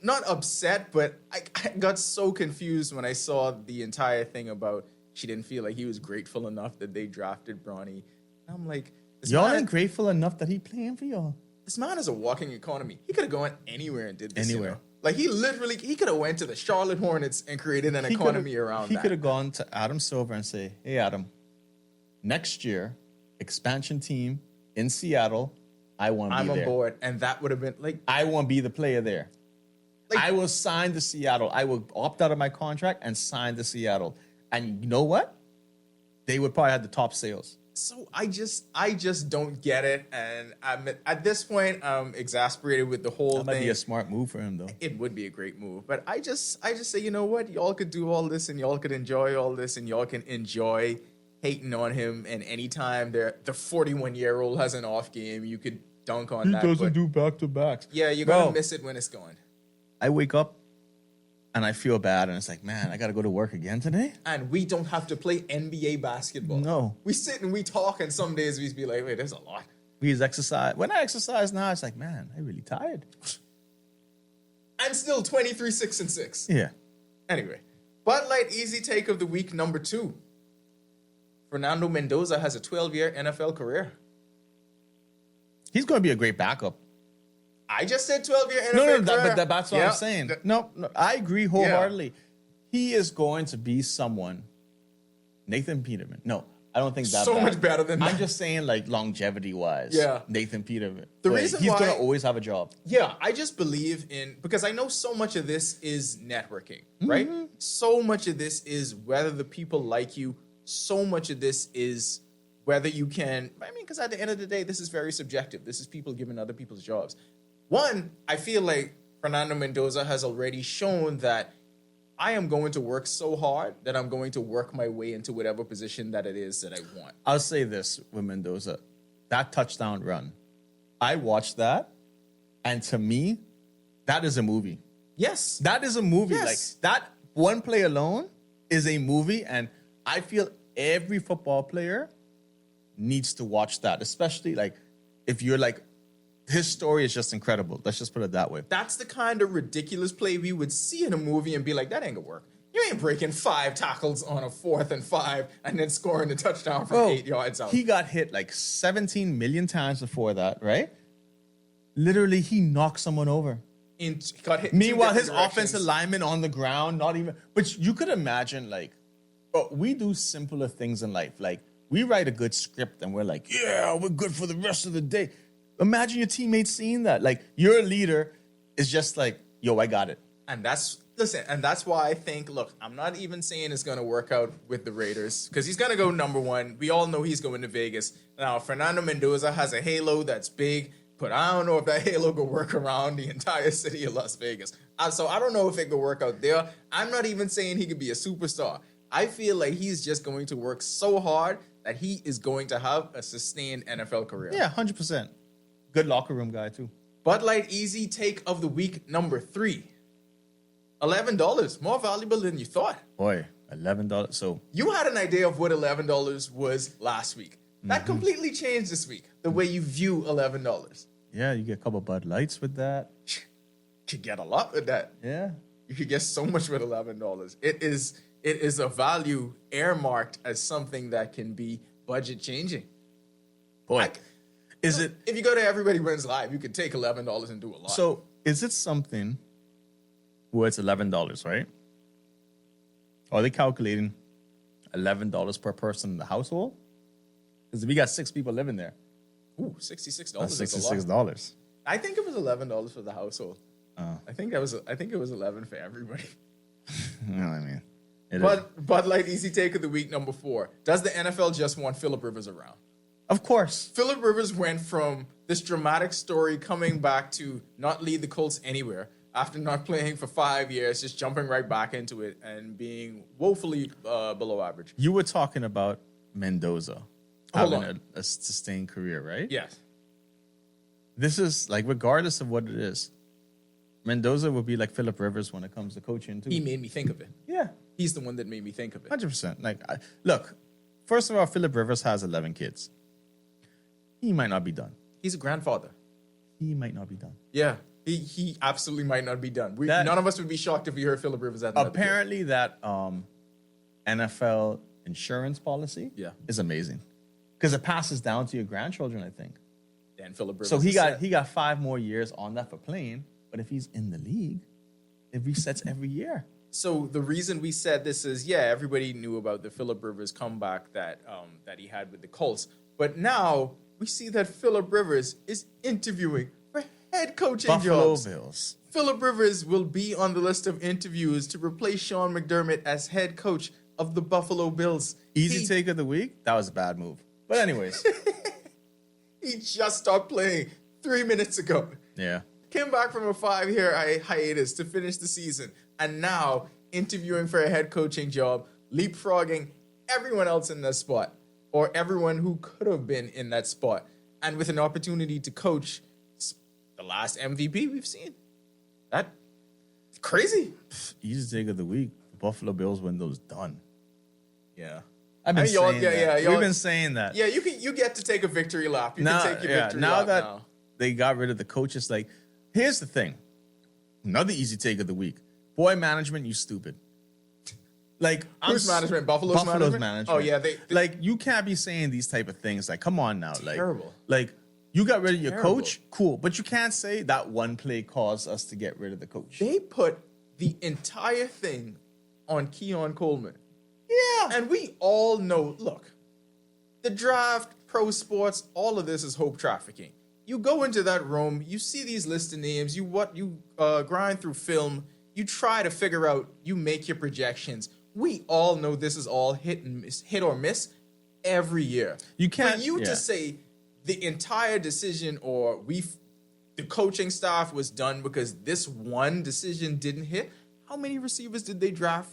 not upset, but I got so confused when I saw the entire thing about she didn't feel like he was grateful enough that they drafted Bronny. And I'm like, Y'all man- ain't grateful enough that he playing for y'all. This man is a walking economy. He could have gone anywhere and did this. Anywhere. You know? Like he could have went to the Charlotte Hornets and created an economy around He that. could have gone to Adam Silver and say, "Hey, Adam, next year, expansion team in Seattle, I want to be I'm there. on board, and that would have been like I want to be the player there. Like- I will sign to Seattle. I will opt out of my contract and sign to Seattle. And you know what? They would probably have the top sales. So I just don't get it, and I'm at this point I'm exasperated with the whole That might thing. be a smart move for him, though. It would be a great move, but I just say, you know what, y'all could do all this, and y'all could enjoy all this, and y'all can enjoy hating on him. And anytime the 41-year-old has an off game, you could dunk on that. but do back to backs. yeah, you're gonna Bro. miss it when it's gone. I wake up and I feel bad, and it's like, man, I got to go to work again today. And we don't have to play NBA basketball. No. we sit and we talk, and some days we be like, wait, there's a lot. We use exercise. When I exercise now, it's like, man, I'm really tired. And still 23, 6 and 6. Yeah. Anyway, Bud Light easy take of the week number 2. Fernando Mendoza has a 12-year NFL career. He's going to be a great backup. I just said 12-year NFL No, career. but that's what Yeah. I'm saying. No, I agree wholeheartedly. He is going to be someone. Nathan Peterman. No, I don't think that. So bad. much better than I'm that. just saying, like, longevity-wise. Yeah. Nathan Peterman. The Like, reason he's why- going to always have a job. Yeah, I just believe in, because I know so much of this is networking, Mm-hmm. right? So much of this is whether the people like you. So much of this is whether you can, because at the end of the day, this is very subjective. This is people giving other people's jobs. One, I feel like Fernando Mendoza has already shown that I am going to work so hard that I'm going to work my way into whatever position that it is that I want. I'll say this with Mendoza. That touchdown run, I watched that, and to me, that is a movie. Yes. That is a movie. Yes. Like, that one play alone is a movie, and I feel every football player needs to watch that, especially, like, if you're like, his story is just incredible. Let's just put it that way. That's the kind of ridiculous play we would see in a movie and be like, that ain't gonna work. You ain't breaking 5 tackles on a 4th and 5 and then scoring the touchdown from Bro, 8 yards out. He got hit like 17 million times before that, right? Literally, he knocked someone over. He got hit in 2 Meanwhile, his different offensive directions. lineman on the ground, not even. But you could imagine, like, we do simpler things in life. Like, we write a good script and we're like, yeah, we're good for the rest of the day. Imagine your teammates seeing that. Like, your leader is just like, yo, I got it. And that's why I think, look, I'm not even saying it's going to work out with the Raiders because he's going to go number 1. We all know he's going to Vegas. Now, Fernando Mendoza has a halo that's big, but I don't know if that halo could work around the entire city of Las Vegas. So I don't know if it could work out there. I'm not even saying he could be a superstar. I feel like he's just going to work so hard that he is going to have a sustained NFL career. Yeah, 100%. Good locker room guy, too. Bud Light easy take of the week number 3. $11, more valuable than you thought. Boy, $11. So, You had an idea of what $11 was last week. That completely changed this week, the way you view $11. yeah, you get a couple Bud Lights with that. You could get a lot with that. Yeah. You could get so much with $11. It is a value earmarked as something that can be budget changing. Boy, is it... If you go to Everybody Wins Live, you could take $11 and do a lot. So, is it something where it's $11, right? Are they calculating $11 per person in the household? Because we got 6 people living there. ooh, $66 That's is a lot. $66. I think it was $11 for the household. I think it was 11 for everybody. You know what I mean? It is. Bud Light easy take of the week number 4. Does the NFL just want Phillip Rivers around? Of course. Phillip Rivers went from this dramatic story coming back to not lead the Colts anywhere after not playing for 5 years, just jumping right back into it and being woefully below average. You were talking about Mendoza Hold having on. a sustained career, right? Yes. This is like, regardless of what it is, Mendoza would be like Phillip Rivers when it comes to coaching too. He made me think of it. Yeah, He's the one that made me think of it. 100%. Like, look, first of all, Phillip Rivers has 11 kids. He might not be done. He's a grandfather. He might not be done. Yeah. He absolutely might not be done. That- None of us would be shocked if we heard Phillip Rivers at another kid. Apparently, that NFL insurance policy Yeah. is amazing. because it passes down to your grandchildren, I think. Dan Phillip Rivers. So is set. he got 5 more years on that for playing. But if he's in the league, it resets every year. So the reason we said this is, yeah, everybody knew about the Phillip Rivers comeback that he had with the Colts, but now we see that Phillip Rivers is interviewing for head coaching Buffalo jobs. Bills. Phillip Rivers will be on the list of interviews to replace Sean McDermott as head coach of the Buffalo Bills. Easy take of the week? That was a bad move. But anyways. He just stopped playing 3 minutes ago. Yeah. Came back from a 5-year hiatus to finish the season, and now interviewing for a head coaching job, leapfrogging everyone else in that spot, or everyone who could have been in that spot, and with an opportunity to coach the last MVP we've seen. That's crazy. Easy take of the week. The Buffalo Bills win those done. Yeah. I've been saying that. y'all- We've been saying that. Yeah, you get to take a victory lap. You now, can take your victory now lap that now. they got rid of the coaches, like, here's the thing. Another easy take of the week. Boy, management, you stupid. Like, Who's management? Buffalo's management? Oh, yeah. They like, you can't be saying these type of things. Like, come on now. Like, terrible. Like, you got rid of your Terrible. coach, cool. But you can't say that one play caused us to get rid of the coach. They put the entire thing on Keon Coleman. Yeah. And we all know, look, the draft, pro sports, all of this is hope trafficking. You go into that room, you see these list of names, you grind through film, you try to figure out, you make your projections. We all know this is all hit or miss every year. You can't- For you yeah. to say the entire decision or the coaching staff was done because this one decision didn't hit. How many receivers did they draft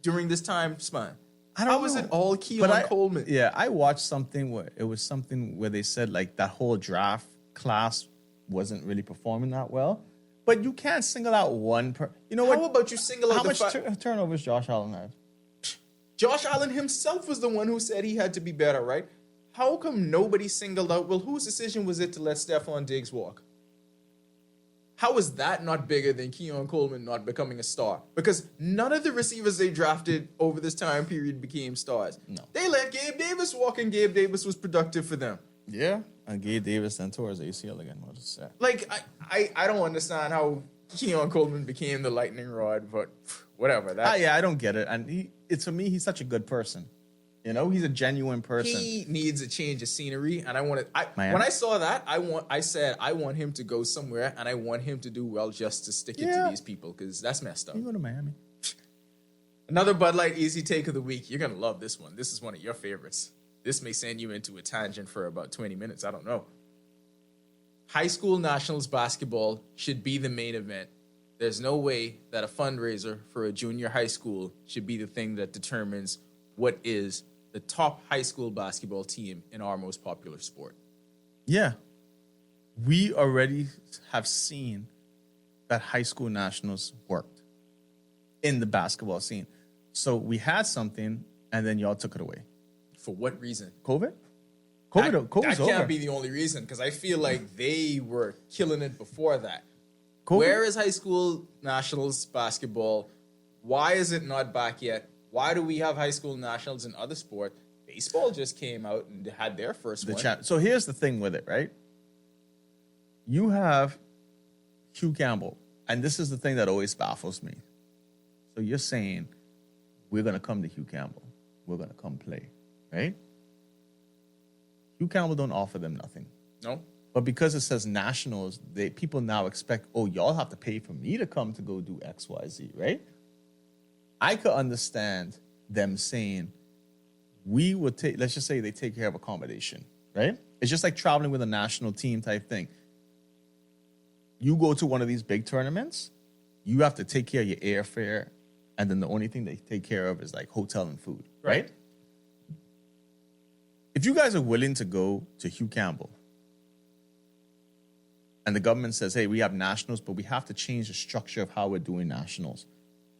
during this time span? I don't How was know. it all Keon Coleman? Yeah, I watched something where they said like that whole draft class wasn't really performing that well. But you can't single out one you know what? How about you single out How the much fact turnovers Josh Allen had? Josh Allen himself was the one who said he had to be better, right? How come nobody singled out, well, whose decision was it to let Stephon Diggs walk? How is that not bigger than Keon Coleman not becoming a star? Because none of the receivers they drafted over this time period became stars. No. They let Gabe Davis walk, and Gabe Davis was productive for them. Yeah. And Gabe Davis then tore his ACL again. What is that? Like, I don't understand how Keon Coleman became the lightning rod, but whatever. Yeah, I don't get it. And for me, he's such a good person. You know, he's a genuine person. He needs a change of scenery, and when Miami. I saw that, I said I want him to go somewhere, and I want him to do well just to stick it to these people because that's messed up. You go to Miami. Another Bud Light easy take of the week. You're gonna love this one. This is one of your favorites. This may send you into a tangent for about 20 minutes. I don't know. High school nationals basketball should be the main event. There's no way that a fundraiser for a junior high school should be the thing that determines what is the top high school basketball team in our most popular sport. Yeah. We already have seen that high school nationals worked in the basketball scene. So we had something, and then y'all took it away. For what reason? COVID? That COVID's can't over. be the only reason, because I feel like they were killing it before that. COVID? Where is high school nationals basketball? Why is it not back yet? Why do we have high school nationals in other sports? Baseball just came out and had their first one. So here's the thing with it, right? You have Hugh Campbell, and this is the thing that always baffles me. So you're saying, we're going to come to Hugh Campbell. We're going to come play, right? Hugh Campbell don't offer them nothing. No? But because it says nationals, people now expect, oh, y'all have to pay for me to come to go do X, Y, Z, right? I could understand them saying, we would take, let's just say they take care of accommodation, right? It's just like traveling with a national team type thing. You go to one of these big tournaments, you have to take care of your airfare, and then the only thing they take care of is like hotel and food, right? If you guys are willing to go to Hugh Campbell, and the government says, hey, we have nationals, but we have to change the structure of how we're doing nationals.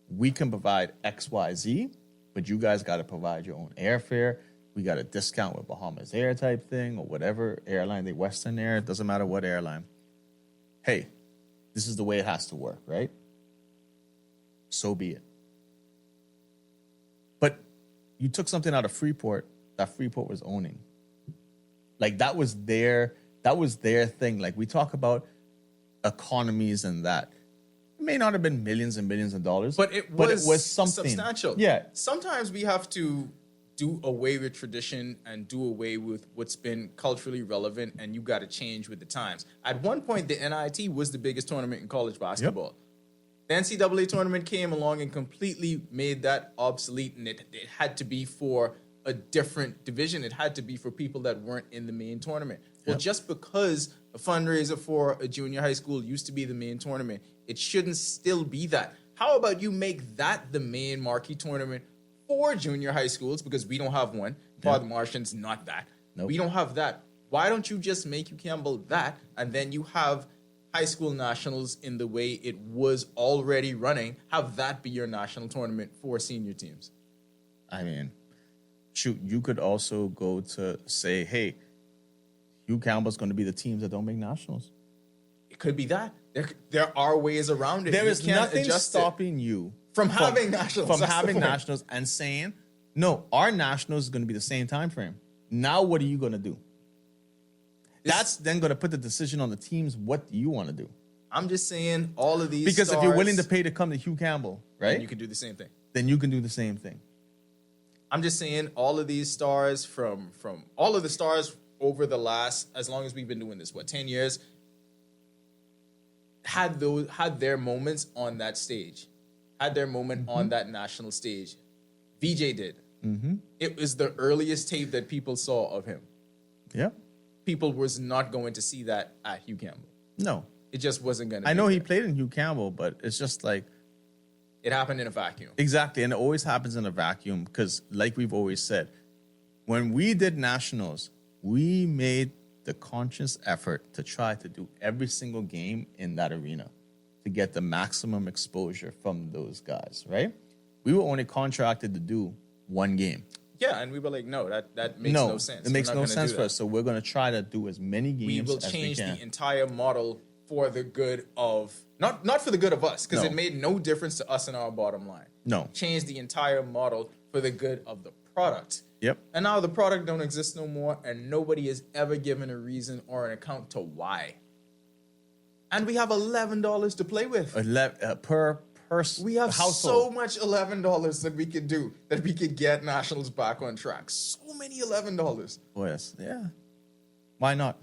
We can provide X, Y, Z, but you guys got to provide your own airfare. We got a discount with Bahamas Air type thing or whatever airline, Western Air, it doesn't matter what airline. Hey, this is the way it has to work, right? So be it. But you took something out of Freeport that Freeport was owning. Like that was their thing. Like we talk about economies and that. It may not have been millions and millions of dollars, but it was something substantial. Yeah. Sometimes we have to do away with tradition and do away with what's been culturally relevant, and you got to change with the times. At one point, the NIT was the biggest tournament in college basketball. Yep. The NCAA tournament came along and completely made that obsolete, and it had to be for a different division. It had to be for people that weren't in the main tournament. Well, just because a fundraiser for a junior high school used to be the main tournament, it shouldn't still be that. How about you make that the main marquee tournament for junior high schools, because we don't have one. Father Martian's not that. Nope. We don't have that. Why don't you just make U Campbell that, and then you have high school nationals in the way it was already running, have that be your national tournament for senior teams? I mean, shoot, you could also go to say, hey, U Campbell's going to be the teams that don't make nationals. It could be that. There are ways around it. There is nothing stopping you from having nationals and saying, no, our nationals is going to be the same time frame. Now what are you going to do? That's then going to put the decision on the teams. What do you want to do? I'm just saying all of these because stars, if you're willing to pay to come to Hugh Campbell, right? You can do the same thing. Then you can do the same thing. I'm just saying all of these stars from all of the stars over the last, as long as we've been doing this, 10 years, had their moments on that stage, had their moment on that national stage. VJ did. Mm-hmm. It was the earliest tape that people saw of him. Yeah. People was not going to see that at Hugh Campbell. No. It just wasn't going to. I know he played in Hugh Campbell, but it's just like, it happened in a vacuum. Exactly. And it always happens in a vacuum because, like we've always said, when we did nationals, we made the conscious effort to try to do every single game in that arena to get the maximum exposure from those guys, right? We were only contracted to do one game. Yeah, and we were like, no, that makes no sense. It makes no sense for us. So we're going to try to do as many games as we can. We will change the entire model for the good of, not for the good of us, because it made no difference to us and our bottom line. No. Change the entire model for the good of the product. Yep. And now the product don't exist no more, and nobody is ever given a reason or an account to why. And we have $11 to play with. Per person. We have household. so much $11 that we could do, that we could get nationals back on track. So many $11. Oh, yes. Yeah. Why not?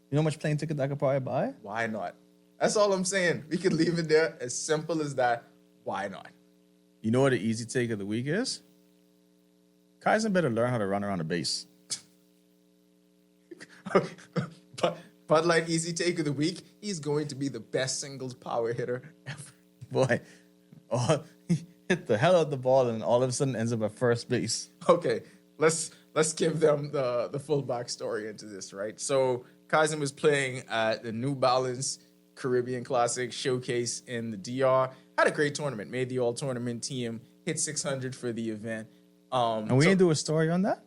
You know how much plane ticket I could probably buy? Why not? That's all I'm saying. We could leave it there, as simple as that. Why not? You know what the easy take of the week is? Kaizen better learn how to run around the base. But Bud Light easy take of the week, he's going to be the best singles power hitter ever. Boy, he hit the hell out of the ball and all of a sudden ends up at first base. Okay, let's give them the full backstory into this, right? So Kaizen was playing at the New Balance Caribbean Classic Showcase in the DR. Had a great tournament, made the all-tournament team, hit 600 for the event. And we didn't do a story on that?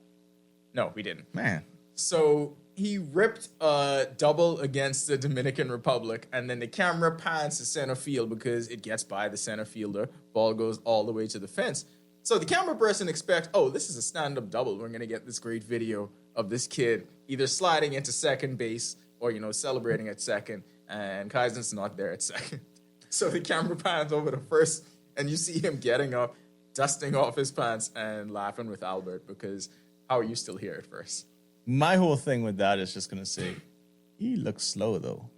No, we didn't. Man. So he ripped a double against the Dominican Republic, and then the camera pans to center field because it gets by the center fielder. Ball goes all the way to the fence. So the camera person expects, oh, this is a stand-up double. We're going to get this great video of this kid either sliding into second base or, celebrating at second, and Kaizen's not there at second. So the camera pans over to first, and you see him getting up, dusting off his pants, and laughing with Albert because how are you still here at first? My whole thing with that is just going to say, he looks slow, though.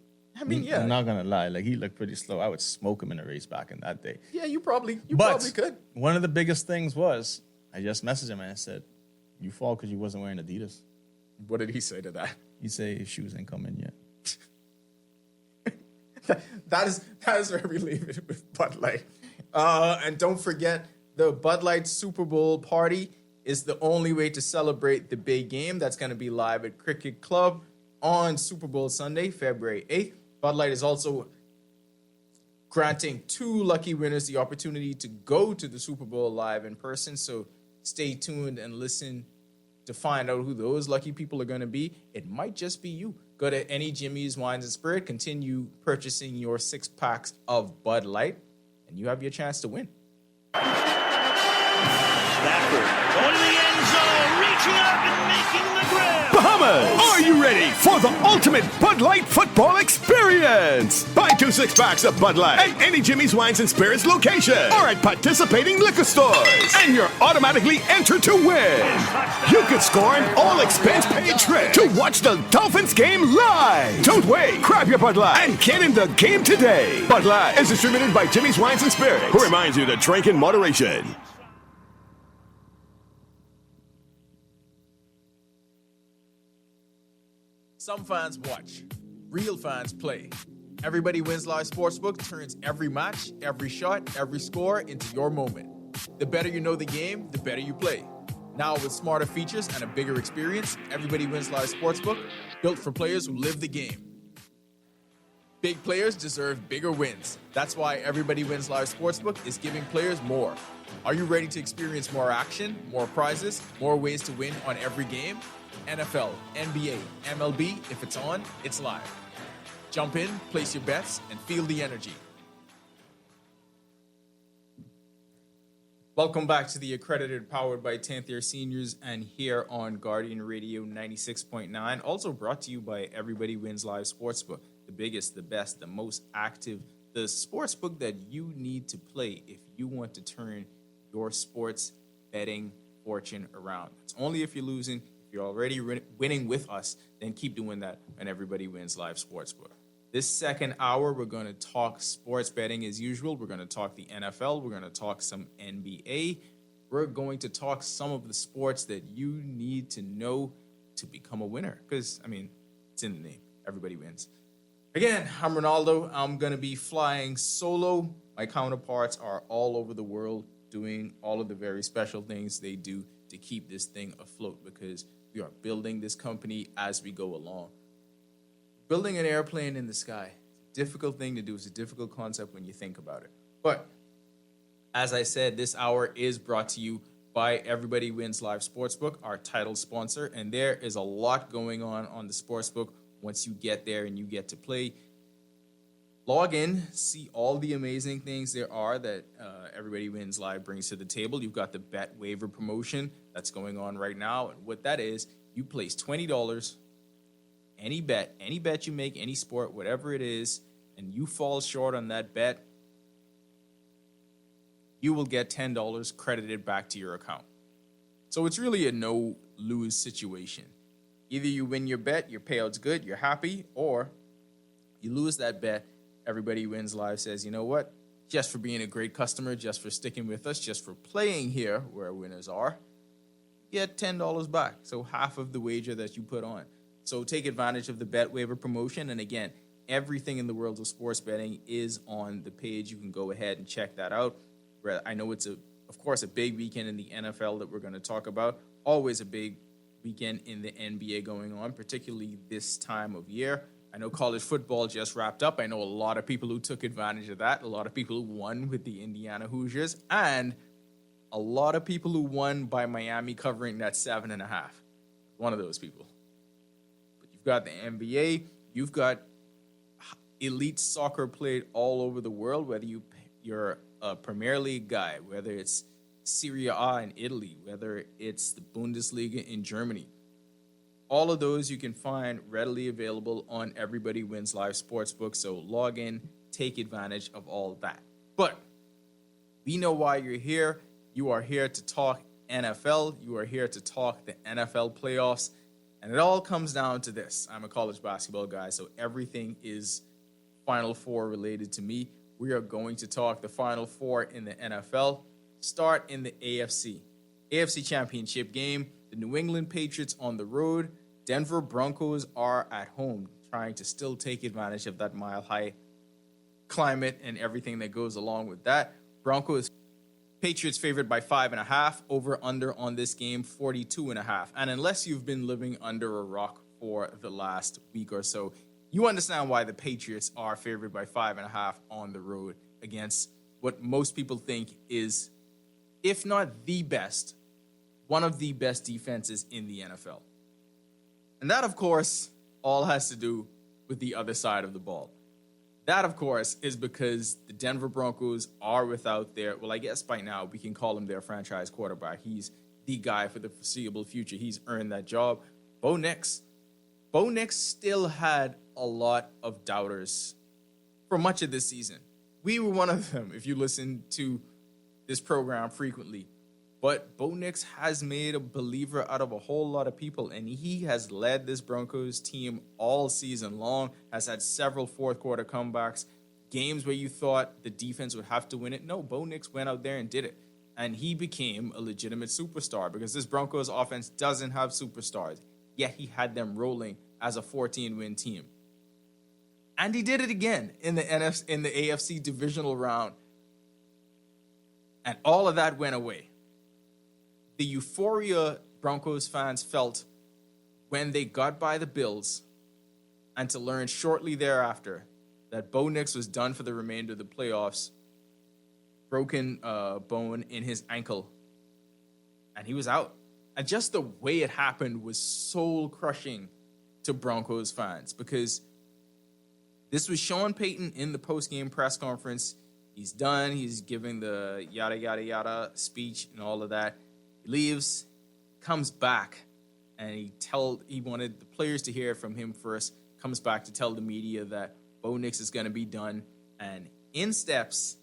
I mean, yeah. I'm not going to lie. Like, he looked pretty slow. I would smoke him in a race back in that day. Yeah, you probably could. One of the biggest things was, I just messaged him and I said, you fall because you wasn't wearing Adidas. What did he say to that? He said his shoes ain't come in yet. That is where we leave it with Bud Light. And don't forget, the Bud Light Super Bowl party is the only way to celebrate the big game. That's going to be live at Cricket Club on Super Bowl Sunday, February 8th. Bud Light is also granting 2 lucky winners the opportunity to go to the Super Bowl live in person. So stay tuned and listen to find out who those lucky people are going to be. It might just be you. Go to any Jimmy's Wines and Spirit, continue purchasing your 6 packs of Bud Light, and you have your chance to win. Stafford going to the end zone, reaching up and making the grab. Bahamas, are you ready for the ultimate Bud Light football experience. Buy 2 6-packs of Bud Light at any Jimmy's Wines and Spirits location or at participating liquor stores, and you're automatically entered to win. You could score an all-expense-paid trip to watch the Dolphins game live. Don't wait. Grab your Bud Light and get in the game today. Bud Light is distributed by Jimmy's Wines and Spirits, who reminds you to drink in moderation. Some fans watch, real fans play. Everybody Wins Live Sportsbook turns every match, every shot, every score into your moment. The better you know the game, the better you play. Now with smarter features and a bigger experience, Everybody Wins Live Sportsbook, built for players who live the game. Big players deserve bigger wins. That's why Everybody Wins Live Sportsbook is giving players more. Are you ready to experience more action, more prizes, more ways to win on every game? NFL, NBA, MLB, if it's on, it's live. Jump in, place your bets, and feel the energy. Welcome back to the Accredited, powered by 10th year seniors, and here on Guardian Radio 96.9. Also brought to you by Everybody Wins Live Sportsbook, the biggest, the best, the most active, the sportsbook that you need to play if you want to turn your sports betting fortune around. It's only if you're losing. If you're already winning with us, then keep doing that on Everybody Wins Live Sportsbook. This second hour, we're going to talk sports betting as usual. We're going to talk the NFL. We're going to talk some NBA. We're going to talk some of the sports that you need to know to become a winner. Because, I mean, it's in the name. Everybody wins. Again, I'm Ronaldo. I'm going to be flying solo. My counterparts are all over the world doing all of the very special things they do to keep this thing afloat, because we are building this company as we go along. Building an airplane in the sky, it's a difficult thing to do. It's a difficult concept when you think about it. But as I said, this hour is brought to you by Everybody Wins Live Sportsbook, our title sponsor. And there is a lot going on the sportsbook once you get there and you get to play. Log in, see all the amazing things there are that Everybody Wins Live brings to the table. You've got the bet waiver promotion that's going on right now. And what that is, you place $20, any bet you make, any sport, whatever it is, and you fall short on that bet, you will get $10 credited back to your account. So it's really a no-lose situation. Either you win your bet, your payout's good, you're happy, or you lose that bet. Everybody Wins Live says, you know what? Just for being a great customer, just for sticking with us, just for playing here where winners are, get $10 back. So half of the wager that you put on. So take advantage of the bet waiver promotion. And again, everything in the world of sports betting is on the page. You can go ahead and check that out. I know it's, of course, a big weekend in the NFL that we're going to talk about. Always a big weekend in the NBA going on, particularly this time of year. I know college football just wrapped up. I know a lot of people who took advantage of that. A lot of people who won with the Indiana Hoosiers. And a lot of people who won by Miami covering that 7.5. One of those people. But you've got the NBA. You've got elite soccer played all over the world, whether you're a Premier League guy, whether it's Serie A in Italy, whether it's the Bundesliga in Germany. All of those you can find readily available on Everybody Wins Live Sportsbook. So log in, take advantage of all of that. But we know why you're here. You are here to talk NFL. You are here to talk the NFL playoffs. And it all comes down to this. I'm a college basketball guy, so everything is Final Four related to me. We are going to talk the Final Four in the NFL. Start in the AFC. AFC Championship game. The New England Patriots on the road. Denver Broncos are at home, trying to still take advantage of that mile-high climate and everything that goes along with that. Patriots favored by 5.5. Over/under on this game, 42.5. And unless you've been living under a rock for the last week or so, you understand why the Patriots are favored by 5.5 on the road against what most people think is, if not the best, one of the best defenses in the NFL. And that, of course, all has to do with the other side of the ball. That, of course, is because the Denver Broncos are without their, well, I guess by now we can call him their franchise quarterback. He's the guy for the foreseeable future. He's earned that job. Bo Nix. Bo Nix still had a lot of doubters for much of this season. We were one of them, if you listen to this program frequently. But Bo Nix has made a believer out of a whole lot of people, and he has led this Broncos team all season long, has had several fourth quarter comebacks, games where you thought the defense would have to win it. No, Bo Nix went out there and did it. And he became a legitimate superstar because this Broncos offense doesn't have superstars, yet he had them rolling as a 14-win team. And he did it again in the AFC divisional round. And all of that went away. The euphoria Broncos fans felt when they got by the Bills, and to learn shortly thereafter that Bo Nix was done for the remainder of the playoffs, broken bone in his ankle, and he was out. And just the way it happened was soul-crushing to Broncos fans, because this was Sean Payton in the post-game press conference. He's done. He's giving the yada, yada, yada speech and all of that. He leaves, comes back, and he wanted the players to hear from him first, comes back to tell the media that Bo Nix is going to be done. And in steps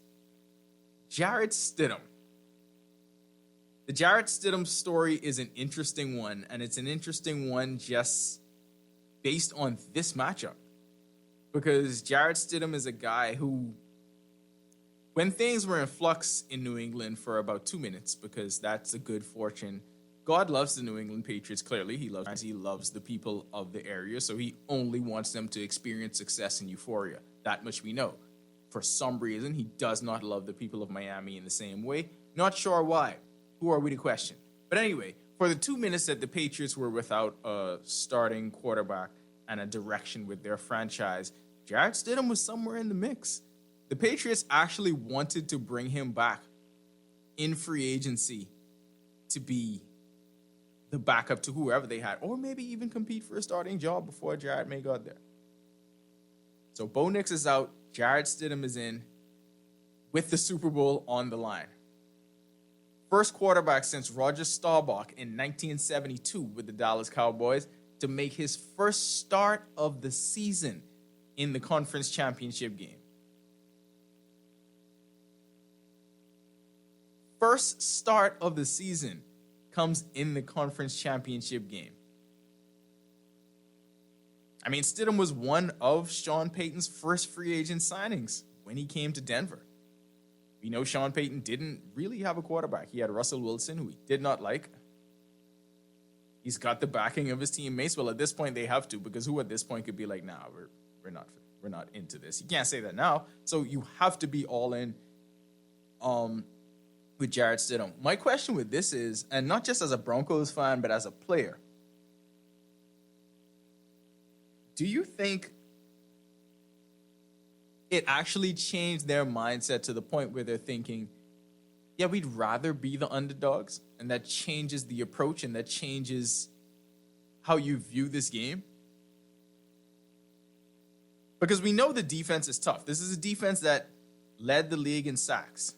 Jarrett Stidham. The Jarrett Stidham story is an interesting one, and it's an interesting one just based on this matchup. Because Jarrett Stidham is a guy who, when things were in flux in New England for about 2 minutes, because that's a good fortune. God loves the New England Patriots, clearly. He loves the people of the area, so he only wants them to experience success and euphoria. That much we know. For some reason, he does not love the people of Miami in the same way. Not sure why. Who are we to question? But anyway, for the 2 minutes that the Patriots were without a starting quarterback and a direction with their franchise, Jarrett Stidham was somewhere in the mix. The Patriots actually wanted to bring him back in free agency to be the backup to whoever they had, or maybe even compete for a starting job before Jarrett May got there. So Bo Nix is out, Jarrett Stidham is in, with the Super Bowl on the line. First quarterback since Roger Staubach in 1972 with the Dallas Cowboys to make his first start of the season in the conference championship game. First start of the season comes in the conference championship game. I mean, Stidham was one of Sean Payton's first free agent signings when he came to Denver. We know Sean Payton didn't really have a quarterback. He had Russell Wilson, who he did not like. He's got the backing of his teammates. Well, at this point, they have to, because who at this point could be like, nah, we're not into this. You can't say that now. So you have to be all in with Jarrett Stidham. My question with this is, and not just as a Broncos fan, but as a player, do you think it actually changed their mindset to the point where they're thinking, yeah, we'd rather be the underdogs, and that changes the approach and that changes how you view this game? Because we know the defense is tough. This is a defense that led the league in sacks.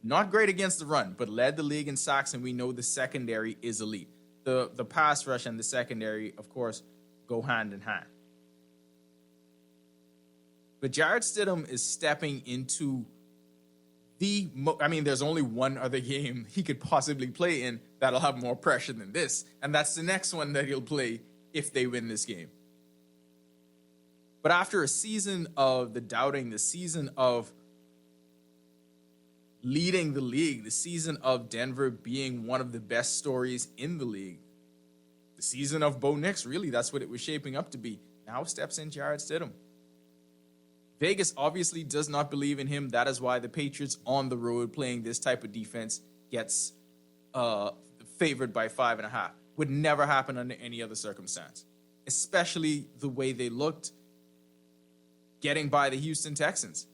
Not great against the run, but led the league in sacks, and we know the secondary is elite. The pass rush and the secondary, of course, go hand in hand. But Jarrett Stidham is stepping into there's only one other game he could possibly play in that'll have more pressure than this, and that's the next one that he'll play if they win this game. But after a season of the doubting, the season of leading the league, the season of Denver being one of the best stories in the league, the season of Bo Nix, really, that's what it was shaping up to be. Now steps in Jarrett Stidham. Vegas obviously does not believe in him. That is why the Patriots on the road playing this type of defense gets favored by 5.5. Would never happen under any other circumstance, especially the way they looked getting by the Houston Texans.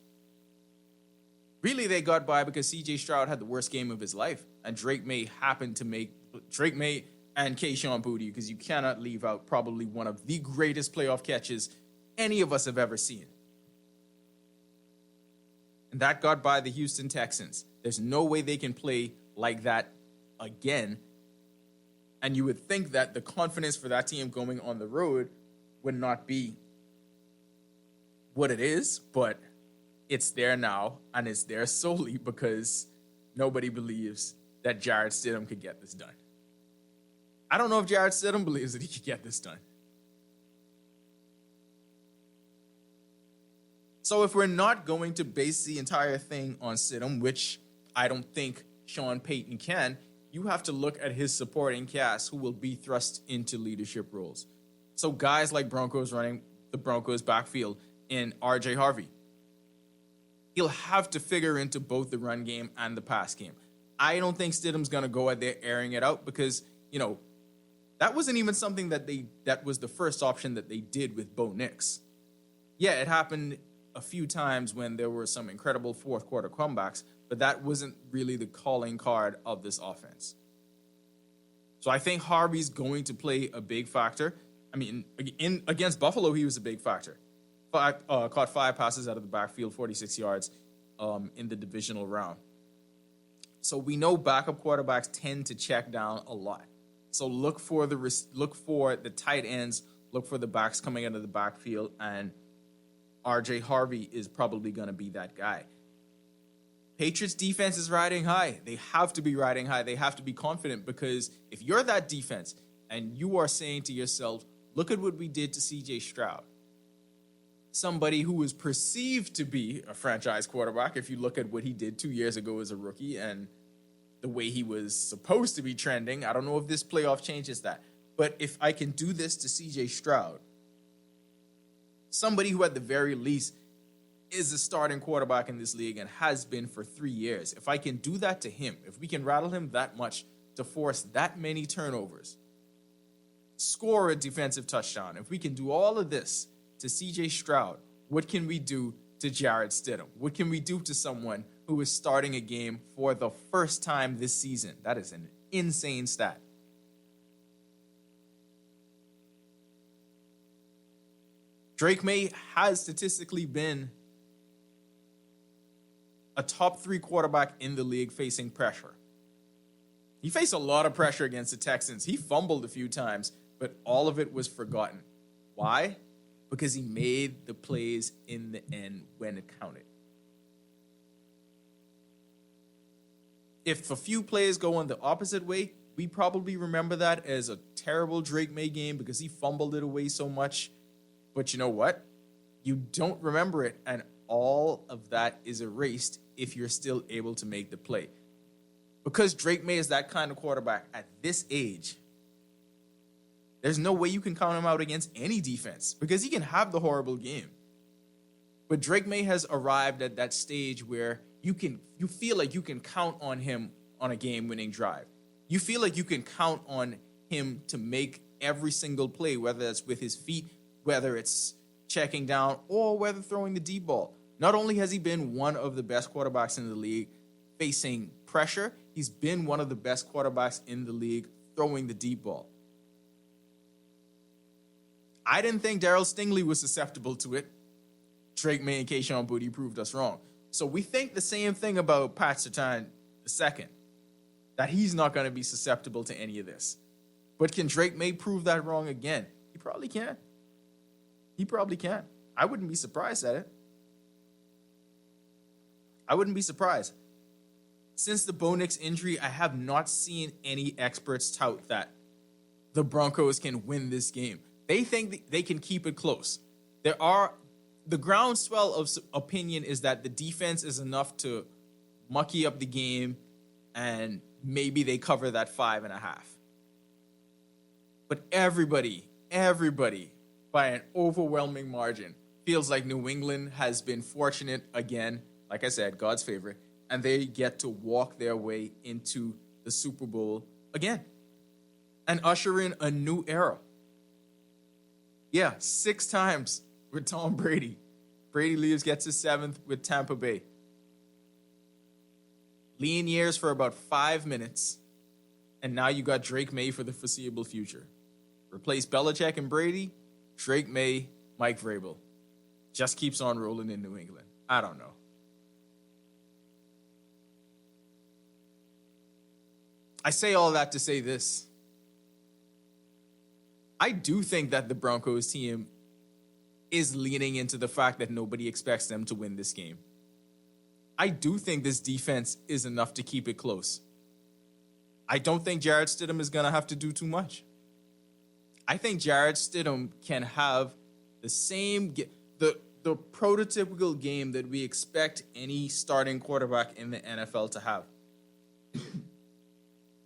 Really, they got by because C.J. Stroud had the worst game of his life, and Drake May and Kayshon Boutte, because you cannot leave out probably one of the greatest playoff catches any of us have ever seen. And that got by the Houston Texans. There's no way they can play like that again And you would think that the confidence for that team going on the road would not be what it is, but it's there now, and it's there solely because nobody believes that Jarrett Stidham could get this done. I don't know if Jarrett Stidham believes that he could get this done. So if we're not going to base the entire thing on Stidham, which I don't think Sean Payton can, you have to look at his supporting cast who will be thrust into leadership roles. So guys like Broncos running the Broncos backfield in RJ Harvey. He'll have to figure into both the run game and the pass game. I don't think Stidham's going to go out there airing it out because, that wasn't even something that was the first option that they did with Bo Nix. Yeah, it happened a few times when there were some incredible fourth quarter comebacks, but that wasn't really the calling card of this offense. So I think Harvey's going to play a big factor. I mean, against Buffalo, he was a big factor. Caught 5 passes out of the backfield, 46 yards in the divisional round. So we know backup quarterbacks tend to check down a lot. So look for the tight ends, look for the backs coming out of the backfield, and RJ Harvey is probably going to be that guy. Patriots defense is riding high. They have to be riding high. They have to be confident because if you're that defense and you are saying to yourself, look at what we did to CJ Stroud, somebody who was perceived to be a franchise quarterback, if you look at what he did 2 years ago as a rookie and the way he was supposed to be trending, I don't know if this playoff changes that. But if I can do this to CJ Stroud, somebody who at the very least is a starting quarterback in this league and has been for 3 years, if I can do that to him, if we can rattle him that much to force that many turnovers, score a defensive touchdown, if we can do all of this to CJ Stroud, what can we do to Jarrett Stidham? What can we do to someone who is starting a game for the first time this season? That is an insane stat. Drake May has statistically been a top 3 quarterback in the league facing pressure. He faced a lot of pressure against the Texans. He fumbled a few times, but all of it was forgotten. Why? Because he made the plays in the end when it counted. If a few plays go in the opposite way, we probably remember that as a terrible Drake May game because he fumbled it away so much. But you know what? You don't remember it, and all of that is erased if you're still able to make the play. Because Drake May is that kind of quarterback at this age, there's no way you can count him out against any defense because he can have the horrible game. But Drake May has arrived at that stage where you feel like you can count on him on a game-winning drive. You feel like you can count on him to make every single play, whether it's with his feet, whether it's checking down, or whether throwing the deep ball. Not only has he been one of the best quarterbacks in the league facing pressure, he's been one of the best quarterbacks in the league throwing the deep ball. I didn't think Darryl Stingley was susceptible to it. Drake May and Kayshon Boutte proved us wrong. So we think the same thing about Pat Surtain II, that he's not going to be susceptible to any of this. But can Drake May prove that wrong again? He probably can. He probably can. I wouldn't be surprised at it. I wouldn't be surprised. Since the Bo Nix injury, I have not seen any experts tout that the Broncos can win this game. They think they can keep it close. The groundswell of opinion is that the defense is enough to mucky up the game and maybe they cover that 5.5. But everybody, by an overwhelming margin, feels like New England has been fortunate again, like I said, God's favorite, and they get to walk their way into the Super Bowl again and usher in a new era. Yeah, 6 times with Tom Brady. Brady leaves, gets his 7th with Tampa Bay. Lean years for about 5 minutes, and now you got Drake May for the foreseeable future. Replace Belichick and Brady, Drake May, Mike Vrabel. Just keeps on rolling in New England. I don't know. I say all that to say this. I do think that the Broncos team is leaning into the fact that nobody expects them to win this game. I do think this defense is enough to keep it close. I don't think Jarrett Stidham is going to have to do too much. I think Jarrett Stidham can have the same the prototypical game that we expect any starting quarterback in the NFL to have.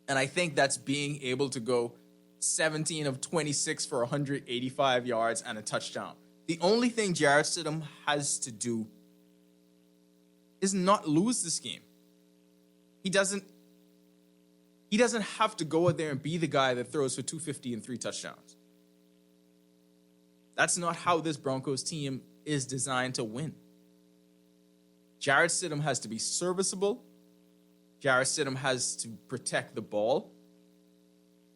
And I think that's being able to go 17 of 26 for 185 yards and a touchdown. The only thing Jarrett Stidham has to do is not lose this game. He doesn't have to go out there and be the guy that throws for 250 and 3 touchdowns. That's not how this Broncos team is designed to win. Jarrett Stidham has to be serviceable. Jarrett Stidham has to protect the ball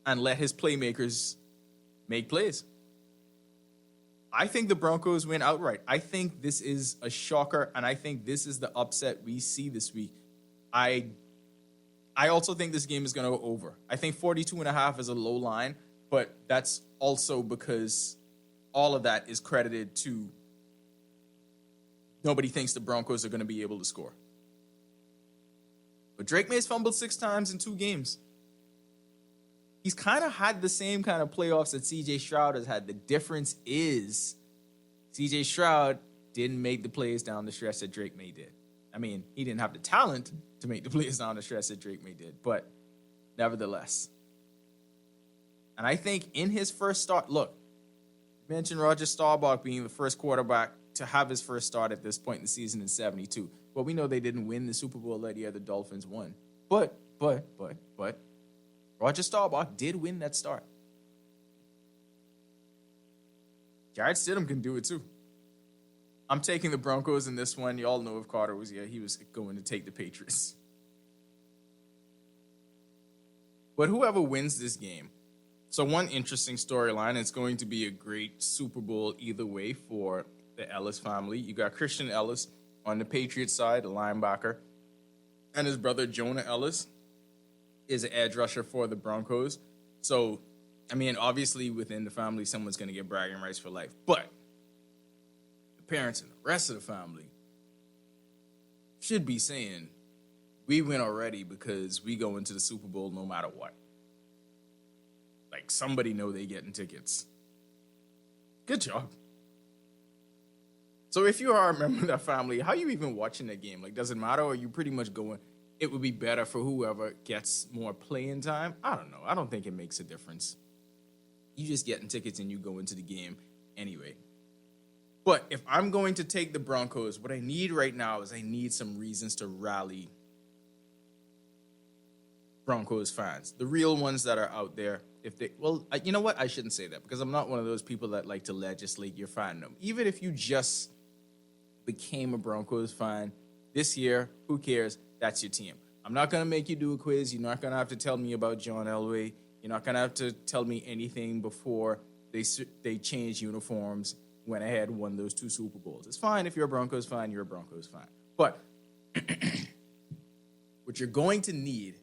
and let his playmakers make plays. I think the Broncos win outright. I think this is a shocker, and I think this is the upset we see this week. I also think this game is going to go over. I think 42.5 is a low line, but that's also because all of that is credited to nobody thinks the Broncos are going to be able to score. But Drake May's fumbled 6 times in 2 games. He's kind of had the same kind of playoffs that CJ Stroud has had. The difference is CJ Stroud didn't make the plays down the stretch that Drake May did. I mean, he didn't have the talent to make the plays down the stretch that Drake May did, but nevertheless. And I think in his first start, look, you mentioned Roger Staubach being the first quarterback to have his first start at this point in the season in 72. Well, we know they didn't win the Super Bowl that year the Dolphins won. But Roger Staubach did win that start. Jarrett Stidham can do it too. I'm taking the Broncos in this one. Y'all know if Carter was here, he was going to take the Patriots. But whoever wins this game, so one interesting storyline, it's going to be a great Super Bowl either way for the Ellis family. You got Christian Ellis on the Patriots side, a linebacker, and his brother Jonah Ellis is an edge rusher for the Broncos. So, I mean, obviously within the family, someone's going to get bragging rights for life. But the parents and the rest of the family should be saying, we win already because we go into the Super Bowl no matter what. Like, somebody know they getting tickets. Good job. So if you are a member of that family, how are you even watching that game? Like, does it matter, or are you pretty much going, it would be better for whoever gets more playing time? I don't know. I don't think it makes a difference. You just getting tickets and you go into the game anyway. But if I'm going to take the Broncos, what I need right now is I need some reasons to rally Broncos fans. The real ones that are out there. You know what? I shouldn't say that because I'm not one of those people that like to legislate your fandom. Even if you just became a Broncos fan this year, who cares? That's your team. I'm not going to make you do a quiz. You're not going to have to tell me about John Elway. You're not going to have to tell me anything before they changed uniforms, went ahead, won those 2 Super Bowls. It's fine if you're a Broncos fan, you're a Broncos fan. But what you're going to need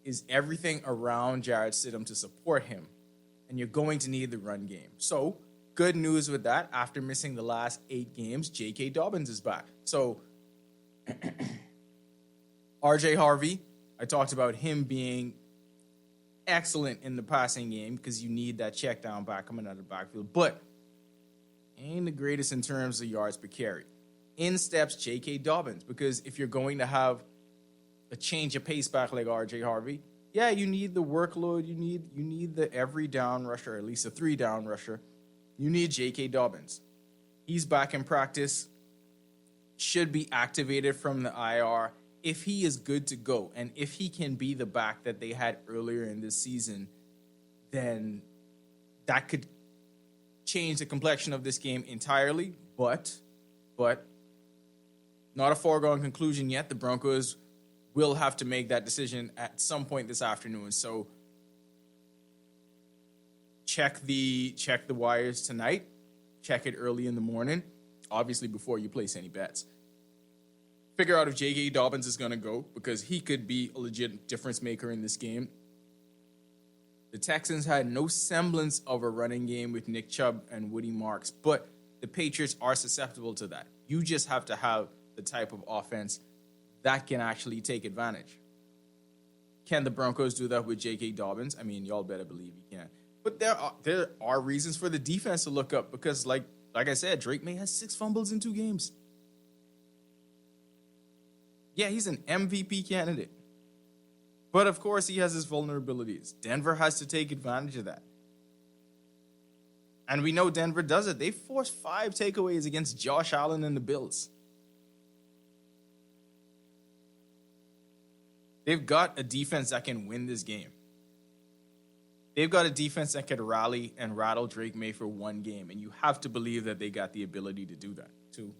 is everything around Jarrett Stidham to support him. And you're going to need the run game. So, good news with that. After missing the last 8 games, J.K. Dobbins is back. So, R.J. Harvey, I talked about him being excellent in the passing game because you need that check down back coming out of the backfield. But ain't the greatest in terms of yards per carry. In steps J.K. Dobbins, because if you're going to have a change of pace back like R.J. Harvey, yeah, you need the workload. You need the every down rusher, at least a 3 down rusher. You need J.K. Dobbins. He's back in practice, should be activated from the IR. If he is good to go, and if he can be the back that they had earlier in this season, then that could change the complexion of this game entirely. But not a foregone conclusion yet. The Broncos will have to make that decision at some point this afternoon. So check the wires tonight. Check it early in the morning, obviously before you place any bets. Figure out if J.K. Dobbins is going to go because he could be a legit difference maker in this game. The Texans had no semblance of a running game with Nick Chubb and Woody Marks, but the Patriots are susceptible to that. You just have to have the type of offense that can actually take advantage. Can the Broncos do that with J.K. Dobbins? I mean, y'all better believe you can. But there are reasons for the defense to look up because, like I said, Drake May has 6 fumbles in 2 games. Yeah, he's an MVP candidate. But, of course, he has his vulnerabilities. Denver has to take advantage of that. And we know Denver does it. They forced 5 takeaways against Josh Allen and the Bills. They've got a defense that can win this game. They've got a defense that could rally and rattle Drake May for 1 game, and you have to believe that they got the ability to do that, too.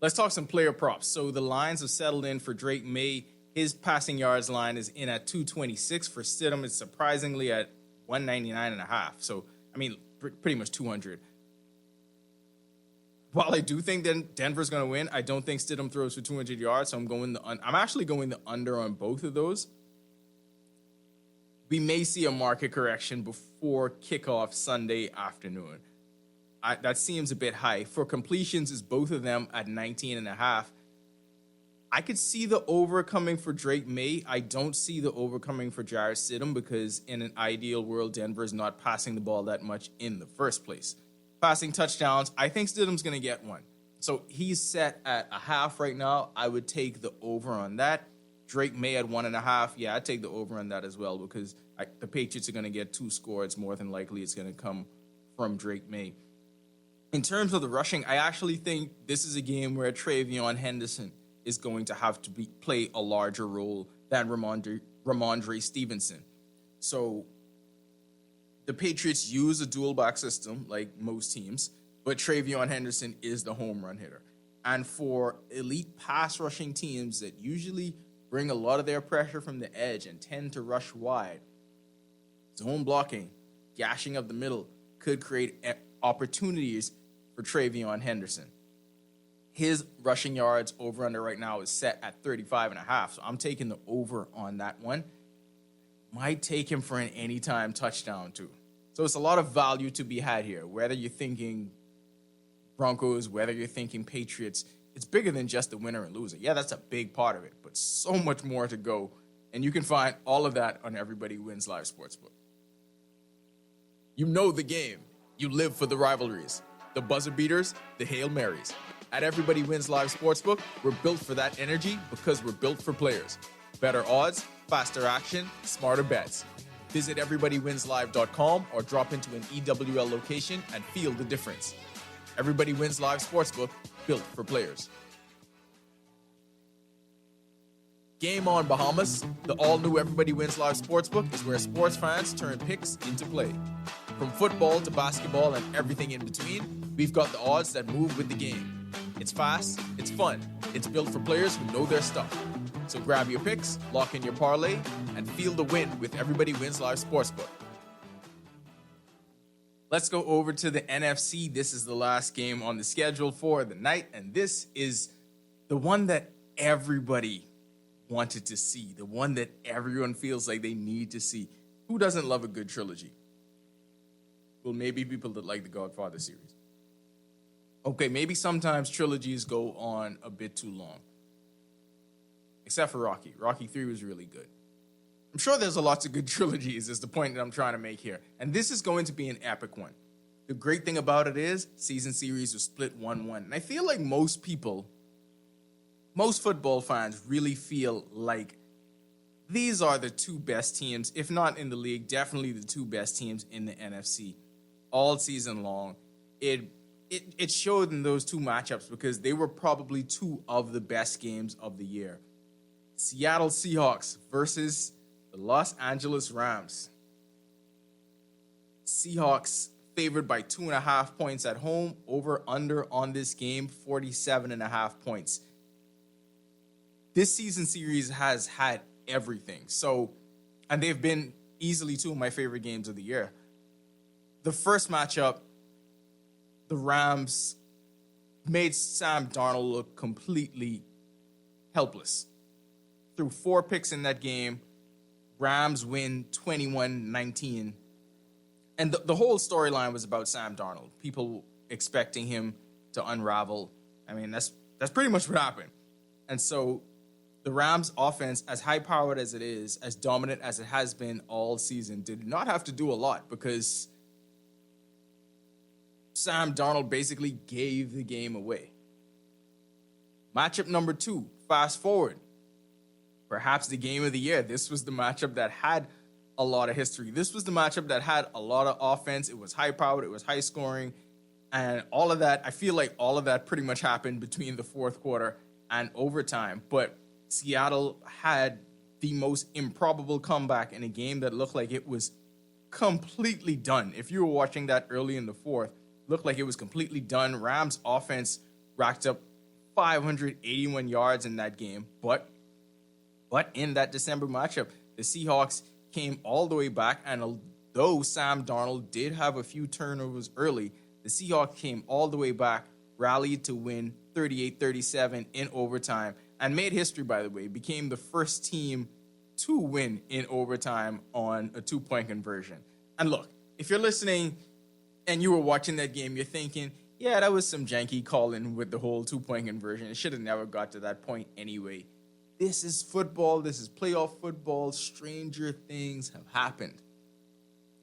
Let's talk some player props. So the lines have settled in for Drake May. His passing yards line is in at 226. For Stidham, it's surprisingly at 199.5. So, I mean, pretty much 200. While I do think that Denver's going to win, I don't think Stidham throws for 200 yards. So I'm actually going the under on both of those. We may see a market correction before kickoff Sunday afternoon. That seems a bit high. For completions, is both of them at 19.5. I could see the over coming for Drake May. I don't see the over coming for Jarrett Stidham because in an ideal world, Denver is not passing the ball that much in the first place. Passing touchdowns, I think Stidham's going to get one. So he's set at a half right now. I would take the over on that. Drake May at 1.5. Yeah, I'd take the over on that as well because the Patriots are going to get 2 scores. More than likely, it's going to come from Drake May. In terms of the rushing, I actually think this is a game where Travion Henderson is going to have to play a larger role than Ramondre Stevenson. So the Patriots use a dual back system like most teams, but Travion Henderson is the home run hitter. And for elite pass rushing teams that usually bring a lot of their pressure from the edge and tend to rush wide, zone blocking, gashing of the middle could create opportunities for Travion Henderson. His rushing yards over under right now is set at 35.5. So I'm taking the over on that one. Might take him for an anytime touchdown too. So it's a lot of value to be had here. Whether you're thinking Broncos, whether you're thinking Patriots, it's bigger than just the winner and loser. Yeah, that's a big part of it, but so much more to go. And you can find all of that on Everybody Wins Live Sportsbook. You know the game. You live for the rivalries. The buzzer beaters, the Hail Marys. At Everybody Wins Live Sportsbook, we're built for that energy because we're built for players. Better odds, faster action, smarter bets. Visit everybodywinslive.com or drop into an EWL location and feel the difference. Everybody Wins Live Sportsbook, built for players. Game on, Bahamas. The all-new Everybody Wins Live Sportsbook is where sports fans turn picks into play. From football to basketball and everything in between, we've got the odds that move with the game. It's fast, it's fun, it's built for players who know their stuff. So grab your picks, lock in your parlay, and feel the win with Everybody Wins Live Sportsbook. Let's go over to the NFC. This is the last game on the schedule for the night, and this is the one that everybody wanted to see, the one that everyone feels like they need to see. Who doesn't love a good trilogy? Well, maybe people that like the Godfather series. Okay, maybe sometimes trilogies go on a bit too long. Except for Rocky. Rocky 3 was really good. I'm sure there's lots of good trilogies is the point that I'm trying to make here. And this is going to be an epic one. The great thing about it is season series was split 1-1. And I feel like most football fans really feel like these are the 2 best teams, if not in the league, definitely the 2 best teams in the NFC all season long. It showed in those 2 matchups because they were probably 2 of the best games of the year. Seattle Seahawks versus the Los Angeles Rams. Seahawks favored by 2.5 points at home. Over under on this game, 47.5 points. This season series has had everything. And they've been easily 2 of my favorite games of the year. The first matchup, the Rams made Sam Darnold look completely helpless. Threw 4 picks in that game, Rams win 21-19. And the whole storyline was about Sam Darnold. People expecting him to unravel. I mean, that's pretty much what happened. And so the Rams offense, as high-powered as it is, as dominant as it has been all season, did not have to do a lot because Sam Darnold basically gave the game away. Matchup number 2, fast forward. Perhaps the game of the year. This was the matchup that had a lot of history. This was the matchup that had a lot of offense. It was high-powered. It was high-scoring. And all of that, I feel like all of that pretty much happened between the fourth quarter and overtime. But Seattle had the most improbable comeback in a game that looked like it was completely done. If you were watching that early in the fourth, looked like it was completely done. Rams offense racked up 581 yards in that game. But in that December matchup, the Seahawks came all the way back. And although Sam Darnold did have a few turnovers early, the Seahawks came all the way back, rallied to win 38-37 in overtime, and made history, by the way, became the first team to win in overtime on a 2-point conversion. And look, if you're listening and you were watching that game, you're thinking, yeah, that was some janky calling with the whole 2-point conversion. It should have never got to that point anyway. This is football. This is playoff football. Stranger things have happened.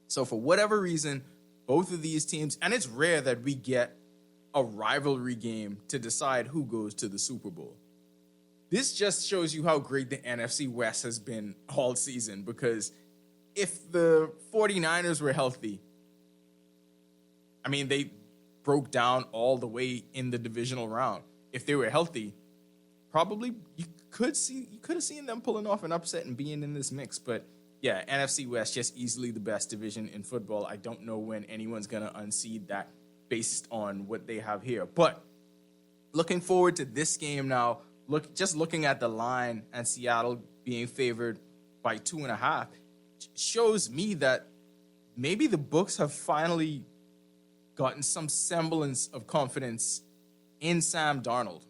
So for whatever reason, both of these teams, and it's rare that we get a rivalry game to decide who goes to the Super Bowl. This just shows you how great the NFC West has been all season, because if the 49ers were healthy, I mean, they broke down all the way in the divisional round. If they were healthy, probably you could have seen them pulling off an upset and being in this mix. But yeah, NFC West, just easily the best division in football. I don't know when anyone's going to unseed that based on what they have here. But looking forward to this game now, looking at the line and Seattle being favored by 2.5 shows me that maybe the books have finally gotten some semblance of confidence in Sam Darnold.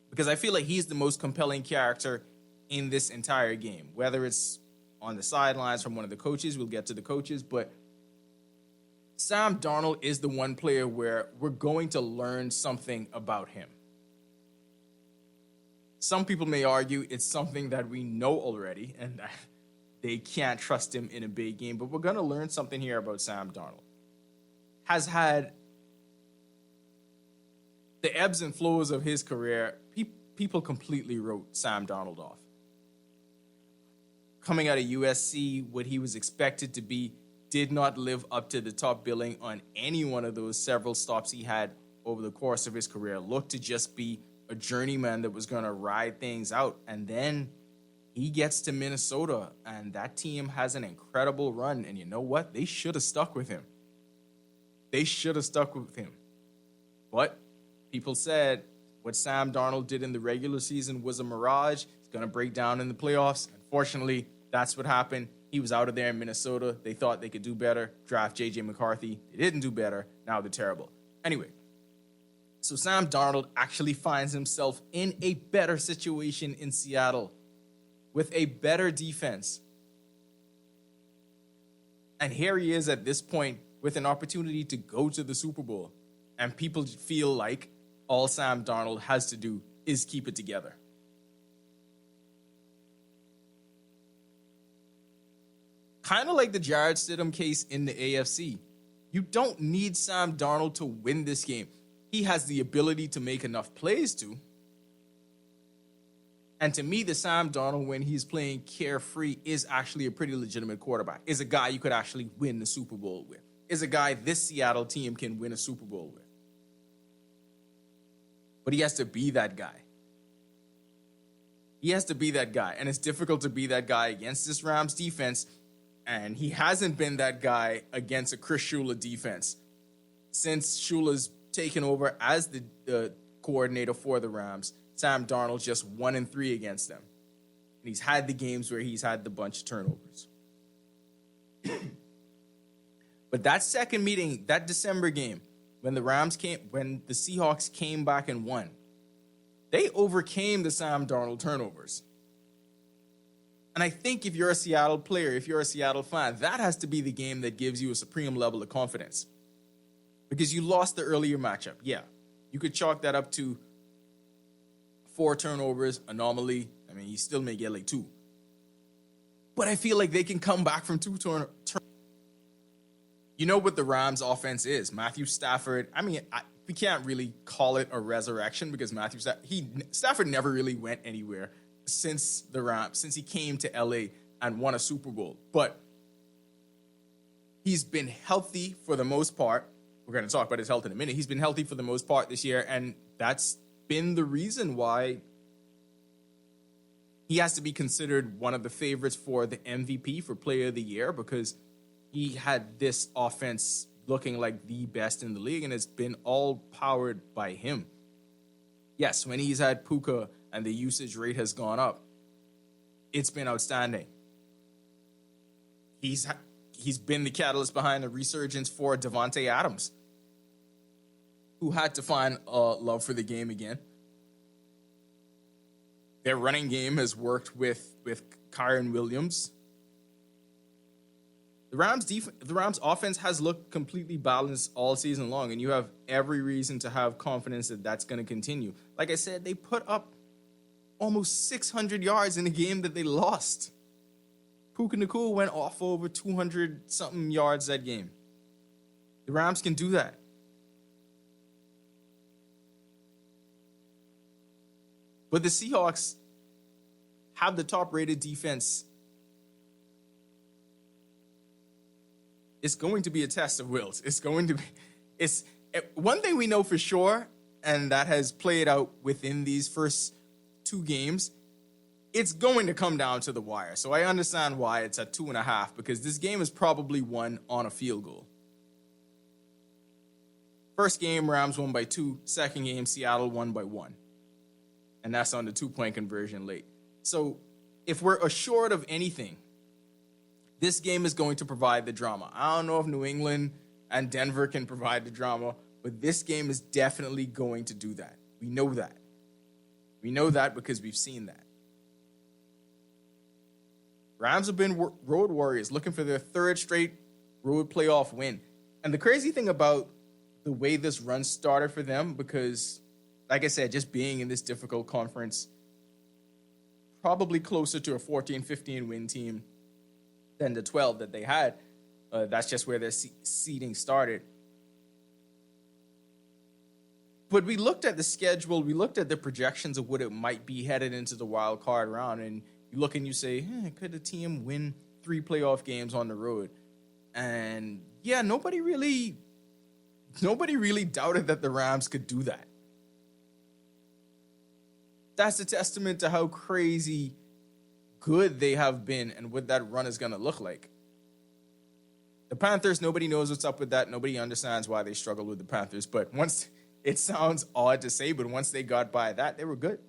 Because I feel like he's the most compelling character in this entire game, whether it's on the sidelines from one of the coaches. We'll get to the coaches, but Sam Darnold is the one player where we're going to learn something about him. Some people may argue it's something that we know already and that they can't trust him in a big game, but we're going to learn something here about Sam Darnold. Has had the ebbs and flows of his career. People completely wrote Sam Darnold off. Coming out of USC, what he was expected to be did not live up to the top billing on any one of those several stops he had over the course of his career. Looked to just be a journeyman that was going to ride things out. And then he gets to Minnesota, and that team has an incredible run. And you know what? They should have stuck with him. But people said what Sam Darnold did in the regular season was a mirage. It's going to break down in the playoffs. Unfortunately, that's what happened. He was out of there in Minnesota. They thought they could do better. Draft J.J. McCarthy. They didn't do better. Now they're terrible. Anyway, so Sam Darnold actually finds himself in a better situation in Seattle with a better defense. And here he is at this point with an opportunity to go to the Super Bowl. And people feel like all Sam Darnold has to do is keep it together. Kind of like the Jarrett Stidham case in the AFC. You don't need Sam Darnold to win this game. He has the ability to make enough plays to. And to me, the Sam Darnold, when he's playing carefree, is actually a pretty legitimate quarterback. Is a guy you could actually win the Super Bowl with. Is a guy this Seattle team can win a Super Bowl with. But he has to be that guy. And it's difficult to be that guy against this Rams defense. And he hasn't been that guy against a Chris Shula defense since Shula's taken over as the coordinator for the Rams. Sam Darnold just 1-3 against them. And he's had the games where he's had the bunch of turnovers. But that second meeting, that December game, when the Seahawks came back and won, they overcame the Sam Darnold turnovers. And I think if you're a Seattle player, if you're a Seattle fan, that has to be the game that gives you a supreme level of confidence. Because you lost the earlier matchup. Yeah, you could chalk that up to 4 turnovers, anomaly. I mean, you still may get like 2. But I feel like they can come back from 2 turnovers. You know what the Rams offense is. Matthew Stafford, I mean, we can't really call it a resurrection because Stafford never really went anywhere since he came to LA and won a Super Bowl. But he's been healthy for the most part. We're going to talk about his health in a minute. He's been healthy for the most part this year, and that's been the reason why he has to be considered one of the favorites for the MVP for Player of the Year, because he had this offense looking like the best in the league, and it's been all powered by him. Yes, when he's had Puka and the usage rate has gone up, it's been outstanding. He's been the catalyst behind the resurgence for Devontae Adams, who had to find a love for the game again. Their running game has worked with Kyron Williams. The Rams offense has looked completely balanced all season long, and you have every reason to have confidence that that's going to continue. Like I said, they put up almost 600 yards in a game that they lost. Puka Nacua went off over 200-something yards that game. The Rams can do that. But the Seahawks have the top-rated defense. It's going to be a test of wills. It's one thing we know for sure, and that has played out within these first 2 games. It's going to come down to the wire. So I understand why it's at 2.5, because this game is probably won on a field goal. First game, Rams won by 2. Second game, Seattle won by 1. And that's on the 2-point conversion late. So if we're assured of anything, this game is going to provide the drama. I don't know if New England and Denver can provide the drama, but this game is definitely going to do that. We know that. We know that because we've seen that. Rams have been road warriors, looking for their 3rd straight road playoff win. And the crazy thing about the way this run started for them, because, like I said, just being in this difficult conference, probably closer to a 14-15 win team than the 12 that they had. That's just where their seeding started. But we looked at the schedule, we looked at the projections of what it might be headed into the wild card round, and you look and you say, could the team win 3 playoff games on the road? And yeah, nobody really doubted that the Rams could do that. That's a testament to how crazy good they have been and what that run is going to look like. The Panthers, nobody knows what's up with that. Nobody understands why they struggle with the Panthers. But once, it sounds odd to say, but once they got by that, they were good.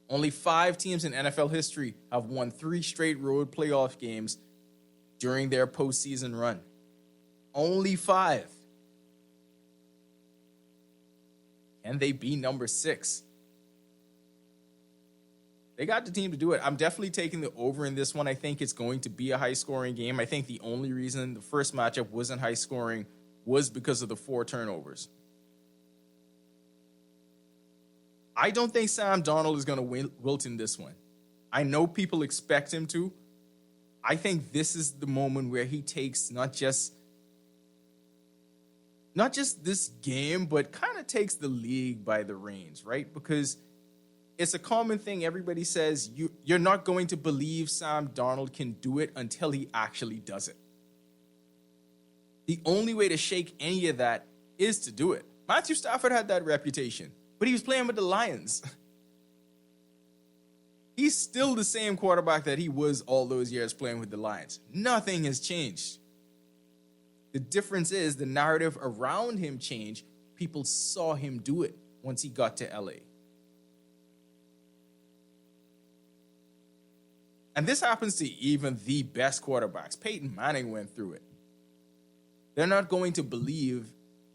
Only 5 teams in NFL history have won 3 straight road playoff games during their postseason run. Only 5. And they be number 6. They got the team to do it. I'm definitely taking the over in this one. I think it's going to be a high-scoring game. I think the only reason the first matchup wasn't high-scoring was because of the 4 turnovers. I don't think Sam Darnold is going to wilt in this one. I know people expect him to. I think this is the moment where he takes not just this game, but kind of takes the league by the reins, right? Because it's a common thing. Everybody says you're not going to believe Sam Darnold can do it until he actually does it. The only way to shake any of that is to do it. Matthew Stafford had that reputation, but he was playing with the Lions. He's still the same quarterback that he was all those years playing with the Lions. Nothing has changed. The difference is the narrative around him changed. People saw him do it once he got to LA. And this happens to even the best quarterbacks. Peyton Manning went through it. They're not going to believe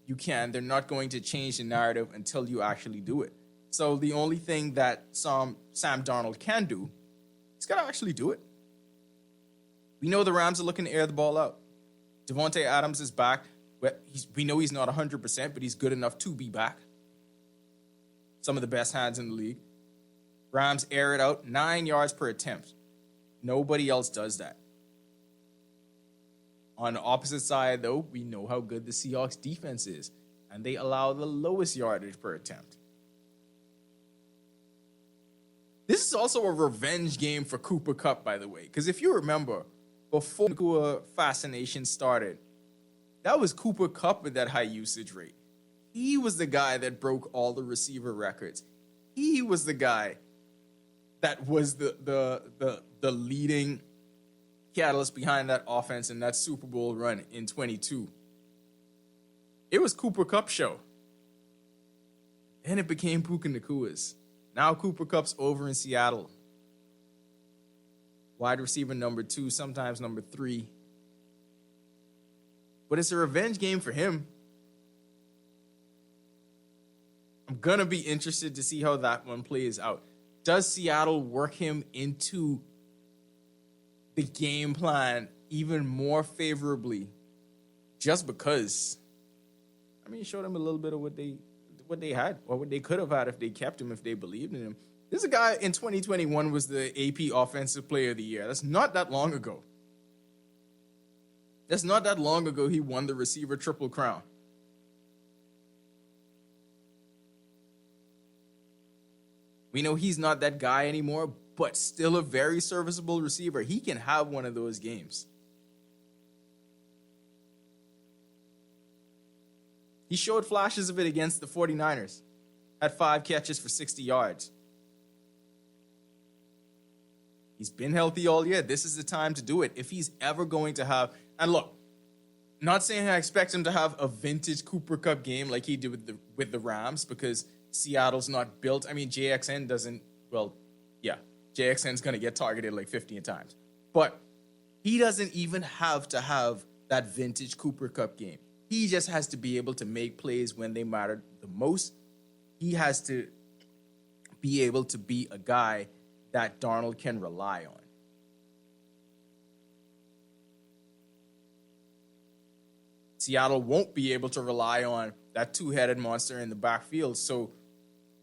you can. They're not going to change the narrative until you actually do it. So the only thing that Sam Darnold can do, he's got to actually do it. We know the Rams are looking to air the ball out. Devontae Adams is back. We know he's not 100%, but he's good enough to be back. Some of the best hands in the league. Rams air it out, 9 yards per attempt. Nobody else does that. On the opposite side, though, we know how good the Seahawks defense is, and they allow the lowest yardage per attempt. This is also a revenge game for Cooper Kupp, by the way, because if you remember, before the Nakua fascination started, that was Cooper Kupp with that high usage rate. He was the guy that broke all the receiver records. He was the guy that was the leading catalyst behind that offense in that Super Bowl run in 22. It was Cooper Kupp's show. And it became Puka Nakua's. Now Cooper Kupp's over in Seattle. Wide receiver number 2, sometimes number 3. But it's a revenge game for him. I'm going to be interested to see how that one plays out. Does Seattle work him into the game plan even more favorably just because? I mean, showed him a little bit of what they had or what they could have had if they kept him, if they believed in him. This is a guy in 2021 was the AP Offensive Player of the Year. That's not that long ago. That's not that long ago he won the receiver triple crown. We know he's not that guy anymore, but still a very serviceable receiver. He can have one of those games. He showed flashes of it against the 49ers. Had 5 catches for 60 yards. He's been healthy all year. This is the time to do it. If he's ever going to have... And look, not saying I expect him to have a vintage Cooper Kupp game like he did with the Rams, because Seattle's not built. I mean, JXN doesn't... Well, yeah. JXN's going to get targeted like 15 times. But he doesn't even have to have that vintage Cooper Kupp game. He just has to be able to make plays when they matter the most. He has to be able to be a guy that Darnold can rely on. Seattle won't be able to rely on that two-headed monster in the backfield. So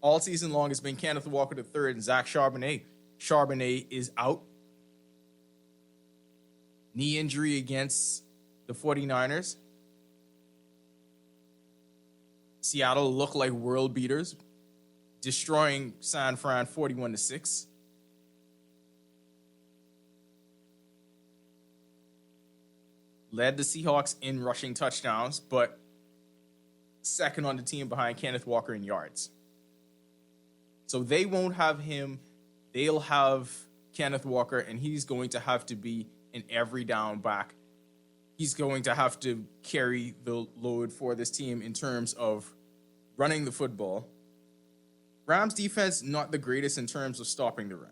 all season long, it's been Kenneth Walker III and Zach Charbonnet. Charbonnet is out. Knee injury against the 49ers. Seattle looked like world beaters, destroying San Fran 41-6. Led the Seahawks in rushing touchdowns, but second on the team behind Kenneth Walker in yards. So they won't have him. They'll have Kenneth Walker, and he's going to have to be an every down back. He's going to have to carry the load for this team in terms of running the football. Rams defense, not the greatest in terms of stopping the run.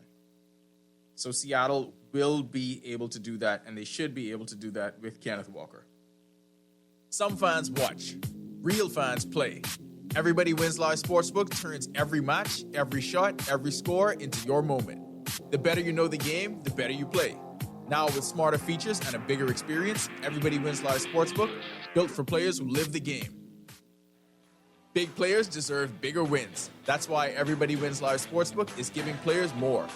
So Seattle will be able to do that, and they should be able to do that with Kenneth Walker. Some fans watch. Real fans play. Everybody Wins Live Sportsbook turns every match, every shot, every score into your moment. The better you know the game, the better you play. Now with smarter features and a bigger experience, Everybody Wins Live Sportsbook, built for players who live the game. Big players deserve bigger wins. That's why Everybody Wins Live Sportsbook is giving players more.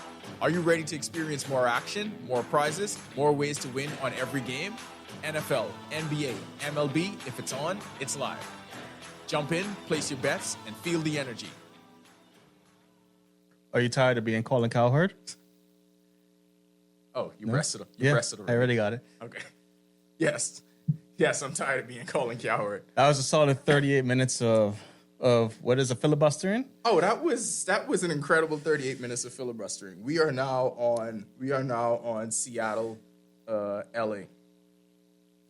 Are you ready to experience more action, more prizes, more ways to win on every game? NFL, NBA, MLB, if it's on, it's live. Jump in, place your bets, and feel the energy. Are you tired of being Colin Cowherd? Oh, you No? rested. Rested I already got it. Okay. Yes. Yes, I'm tired of being Colin Cowherd. That was a solid 38 minutes of what is a filibustering? Oh, that was an incredible 38 minutes of filibustering. We are now on Seattle, LA.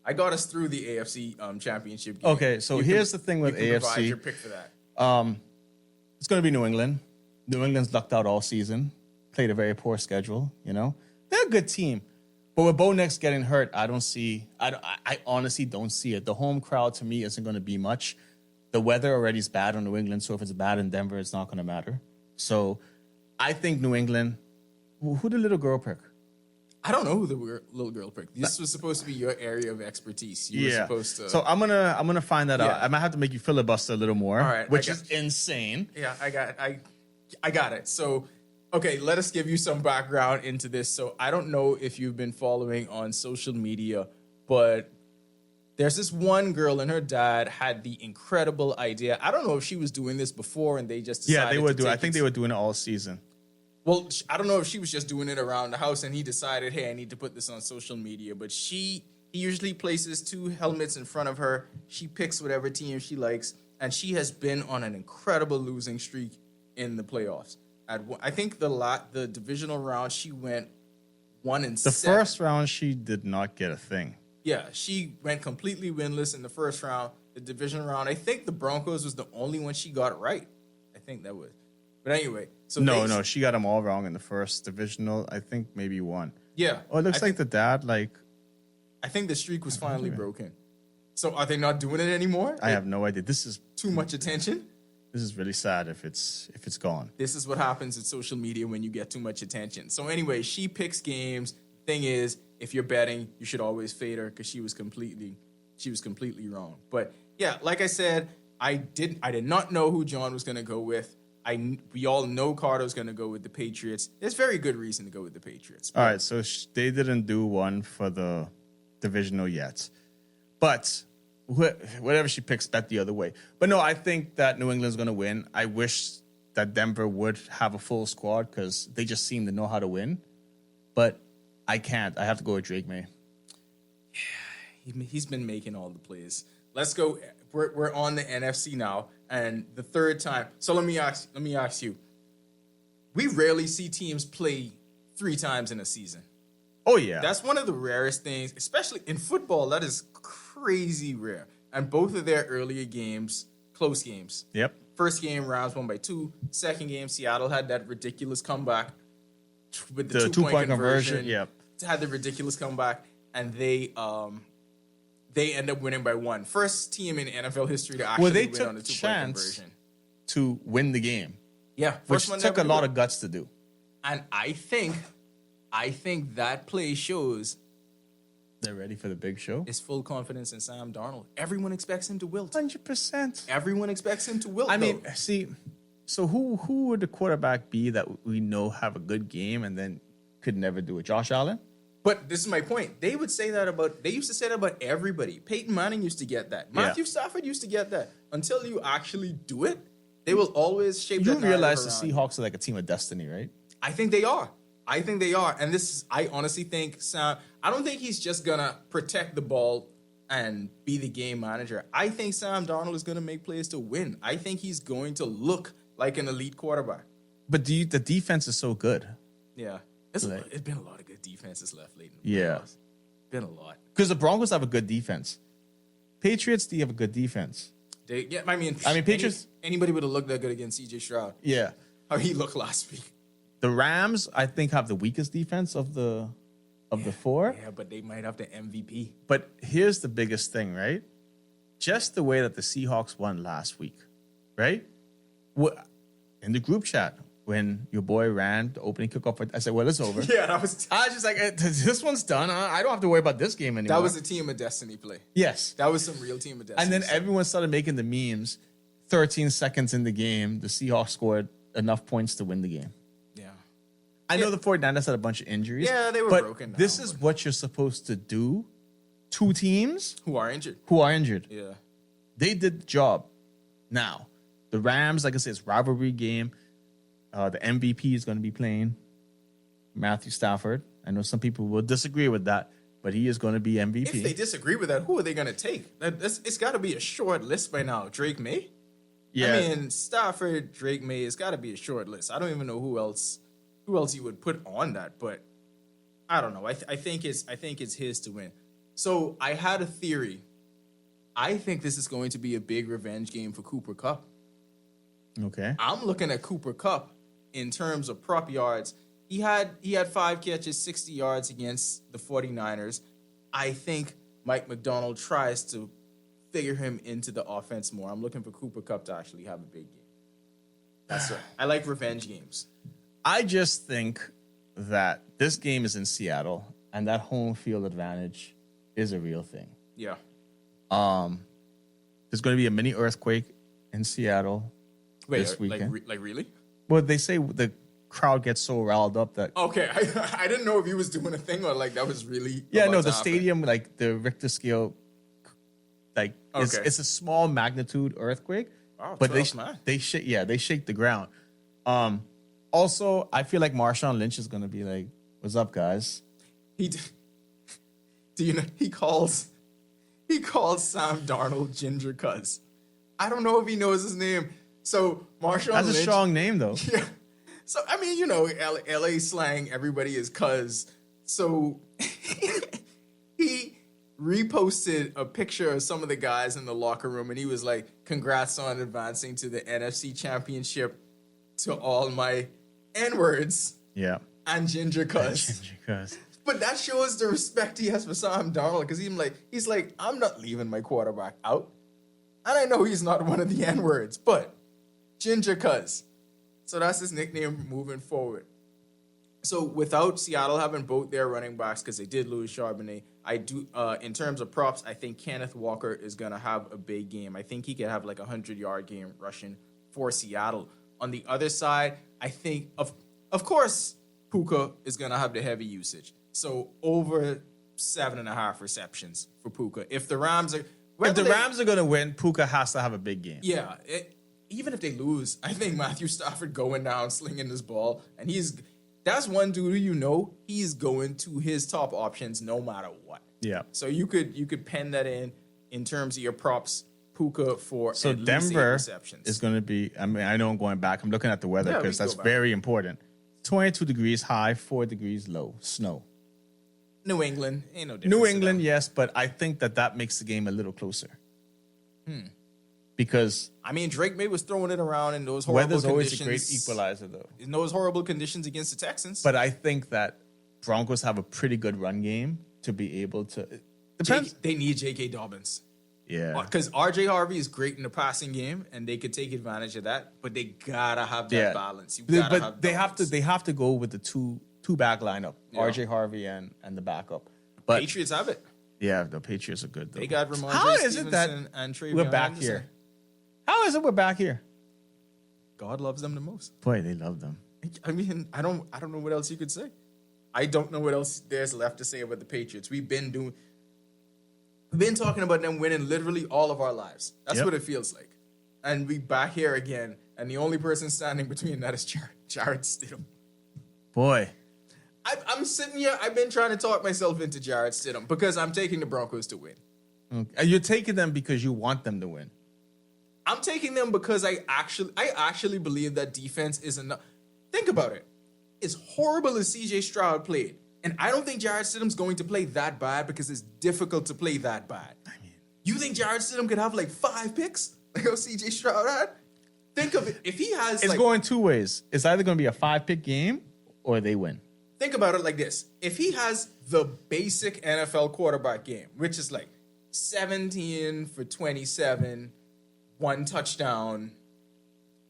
I got us through the AFC championship game. Okay, so here's the thing with you can provide AFC. your pick for that. It's going to be New England. New England's lucked out all season. Played a very poor schedule, you know. They're a good team. But with Bo Nix getting hurt, I honestly don't see it. The home crowd, to me, isn't going to be much. The weather already is bad on New England, so if it's bad in Denver, it's not going to matter. So I think New England. Who did little girl pick? I don't know who the little girl picked. This was supposed to be your area of expertise. You were supposed to. So I'm gonna find that out. I might have to make you filibuster a little more, All right, which is insane. Yeah, I got it. So, okay, let us give you some background into this. So, I don't know if you've been following on social media, but there's this one girl and her dad had the incredible idea. I don't know if she was doing this before and they just decided Yeah, they were to doing. I take think it. they were doing it all season. Well, I don't know if she was just doing it around the house and he decided, hey, I need to put this on social media. But he usually places 2 helmets in front of her. She picks whatever team she likes, and she has been on an incredible losing streak in the playoffs. I think the divisional round she went 1-7. The first round, she did not get a thing. Yeah, she went completely winless in the first round. The division round, I think the Broncos was the only one she got right. I think that was. But anyway, so No, she got them all wrong in the first divisional. I think maybe one. Yeah. Oh, it looks like the dad, I think the streak was finally broken. So are they not doing it anymore? I have no idea. This is Too much attention? This is really sad if it's gone. This is what happens in social media when you get too much attention. So anyway, she picks games. Thing is, if you're betting, you should always fade her because she was completely wrong. But yeah, like I said, I did not know who John was going to go with. We all know Carter's going to go with the Patriots. There's very good reason to go with the Patriots. All right, so they didn't do one for the divisional yet. But whatever she picks, bet the other way. But no, I think that New England's going to win. I wish that Denver would have a full squad because they just seem to know how to win. But I can't. I have to go with Drake May. Yeah, he's been making all the plays. Let's go. We're on the NFC now, and the third time. So let me ask you. We rarely see teams play 3 times in a season. Oh yeah, That's one of the rarest things, especially in football. That is crazy rare. And both of their earlier games, close games. Yep. First game, Rams won by 2. Second game, Seattle had that ridiculous comeback with the two-point conversion. Yep. Had the ridiculous comeback, and they end up winning by 1. First team in NFL history to actually They win took on the 2-point chance conversion. to win the game, Yeah, which first one took ever a to lot do of it. guts to do. And I think that play shows They're ready for the big show. is full confidence in Sam Darnold. Everyone expects him to wilt. 100%. Everyone expects him to wilt. I mean, though. see, so who would the quarterback be that we know have a good game and then could never do it? Josh Allen? But this is my point. They used to say that about everybody. Peyton Manning used to get that. Matthew Stafford used to get that. Until you actually do it, they will always shape You that narrative realize the around you. Seahawks are like a team of destiny, right? I think they are. And I honestly think Sam, I don't think he's just going to protect the ball and be the game manager. I think Sam Darnold is going to make plays to win. I think he's going to look like an elite quarterback. But the defense is so good. Yeah. It's been a lot of good defenses left late in the Yeah. playoffs. Been a lot. Because the Broncos have a good defense. Patriots, do you have a good defense? Patriots. Anybody would have looked that good against CJ Stroud. Yeah. How he looked last week. The Rams, I think, have the weakest defense of the 4. Yeah, but they might have the MVP. But here's the biggest thing, right? Just the way that the Seahawks won last week, right? In the group chat, when your boy ran the opening kickoff, I said, well, it's over. Yeah, I was just like, this one's done. I don't have to worry about this game anymore. that was a team of destiny play. Yes. That was some real team of destiny. And then everyone started making the memes. 13 seconds in the game, the Seahawks scored enough points to win the game. Yeah. I know the 49ers had a bunch of injuries. Yeah, they were but broken down, this is what you're supposed to do. 2 teams Who are injured. Yeah. Yeah. They did the job. Now, the Rams, like I said, it's rivalry game. The MVP is going to be playing Matthew Stafford. I know some people will disagree with that, but he is going to be MVP. If they disagree with that, who are they going to take? It's got to be a short list by now. Drake May? Yeah. I mean, Stafford, Drake May, it's got to be a short list. I don't even know who else you would put on that, but I don't know. I think it's his to win. So I had a theory. I think this is going to be a big revenge game for Cooper Kupp. Okay. I'm looking at Cooper Kupp in terms of prop yards. He had 5 catches, 60 yards against the 49ers. I think Mike McDonald tries to figure him into the offense more. I'm looking for Cooper Kupp to actually have a big game. That's right. I like revenge games. I just think that this game is in Seattle, and that home field advantage is a real thing. Yeah. There's going to be a mini earthquake in Seattle this weekend. Like really? Well, they say the crowd gets so riled up that. Okay, I didn't know if he was doing a thing or like that was really. Yeah, about no, to the happen. stadium, like the Richter scale, like Okay. it's a small magnitude earthquake, Wow, but 12, man. they shake the ground. Also, I feel like Marshawn Lynch is going to be like, "What's up, guys?" Do you know he calls Sam Darnold Ginger Cuz. I don't know if he knows his name. So Marshawn That's Lynch, a strong name, though. Yeah. So I mean, you know, LA slang, everybody is cuz. So he reposted a picture of some of the guys in the locker room and he was like, "Congrats on advancing to the NFC Championship to all my N-words Yeah, and Ginger Cuz." Ginger Cuz. But that shows the respect he has for Sam Darnold because he's like, I'm not leaving my quarterback out. And I know he's not one of the N-words, but Ginger Cuz. So that's his nickname moving forward. So without Seattle having both their running backs, because they did lose Charbonnet, I do, in terms of props, I think Kenneth Walker is going to have a big game. I think he could have like a 100-yard game rushing for Seattle. On the other side, I think, of course, Puka is going to have the heavy usage. So over 7.5 receptions for Puka. If the Rams are... If the Rams are going to win, Puka has to have a big game. Yeah, even if they lose, I think Matthew Stafford going down, slinging this ball, and that's one dude who he's going to his top options no matter what. Yeah. So you could pen that in terms of your props, Puka for So at least 8 Denver receptions. is going to be, I mean, I know I'm going back. I'm looking at the weather Yeah, we because can that's go back. very important. 22 degrees high, 4 degrees low, snow. New England, ain't no difference. New to England, them. yes, but I think that makes the game a little closer. Because I mean, Drake May was throwing it around in those horrible weather's always conditions. a great equalizer, though. In those horrible conditions against the Texans. But I think that Broncos have a pretty good run game to be able to. Depends. they need J.K. Dobbins. Yeah. Because R.J. Harvey is great in the passing game, and they could take advantage of that. But they gotta have that balance. You gotta But have they have to. Dobbins. They have to go with the two back lineup, Yeah. R.J. Harvey and the backup. But Patriots have it. yeah, the Patriots are good though. They got Ramondre How is it that Stevenson and Travion we're back Henderson. here? How is it we're back here? God loves them the most. Boy, they love them. I mean, I don't know what else you could say. I don't know what else there's left to say about the Patriots. We've been talking about them winning literally all of our lives. That's Yep. what it feels like. And we back here again, and the only person standing between that is Jared Stidham. Boy, I'm sitting here, I've been trying to talk myself into Jared Stidham because I'm taking the Broncos to win. okay. You're taking them because you want them to win. I'm taking them because I actually believe that defense is enough. Think about it. As horrible as CJ Stroud played, and I don't think Jared Stidham's going to play that bad because it's difficult to play that bad. I mean, you think Jared Stidham could have like 5 picks like how CJ Stroud had? Think of it. If he has, It's going two ways. It's either going to be a 5-pick game or they win. think about it like this. If he has the basic NFL quarterback game, which is like 17 for 27, 1 touchdown,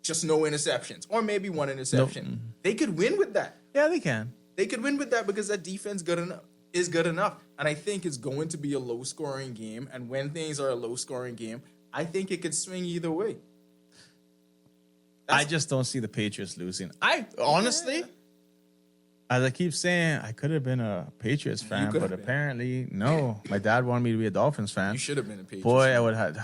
just no interceptions, or maybe 1 interception, they could win with that. Yeah, they can. They could win with that because that defense is good enough. And I think it's going to be a low-scoring game. And when things are a low-scoring game, I think it could swing either way. I just don't see the Patriots losing. I honestly, as I keep saying, I could have been a Patriots fan, could but have been. apparently no. My dad wanted me to be a Dolphins fan. You should have been a Patriots Boy, fan. I would have.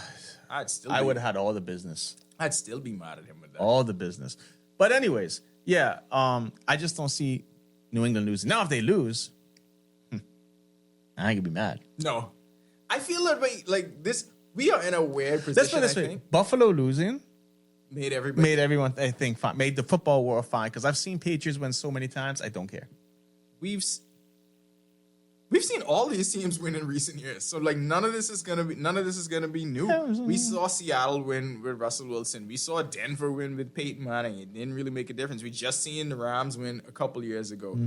I would have had all the business. I'd still be mad at him with that. All the business. But anyways, yeah. I just don't see New England losing. Now, if they lose, I ain't gonna be mad. No. I feel like this, we are in a weird Let's put position, it this I way: think. Buffalo losing Made everybody. made everyone, I think, fine. Made the football world fine. Because I've seen Patriots win so many times, I don't care. We've seen all these teams win in recent years. So like none of this is gonna be new. We saw Seattle win with Russell Wilson. We saw Denver win with Peyton Manning. It didn't really make a difference. We just seen the Rams win a couple years ago.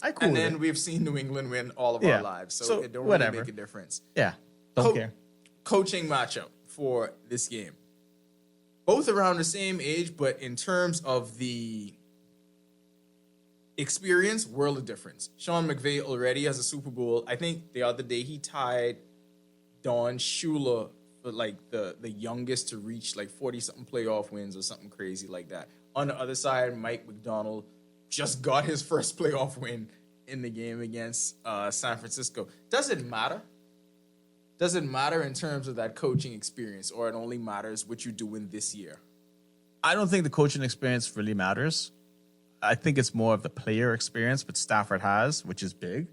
I cool And with then it. we've seen New England win all of Yeah. our lives. So So, it don't whatever. really make a difference. Yeah, don't care. coaching matchup for this game. Both around the same age, but in terms of the experience, world of difference. Sean McVay already has a Super Bowl. I think the other day he tied Don Shula for like the youngest to reach like 40-something playoff wins or something crazy like that. On the other side, Mike McDonald just got his first playoff win in the game against San Francisco. Does it matter? Does it matter in terms of that coaching experience, or it only matters what you're doing this year? I don't think the coaching experience really matters. I think it's more of the player experience, which Stafford has, which is big,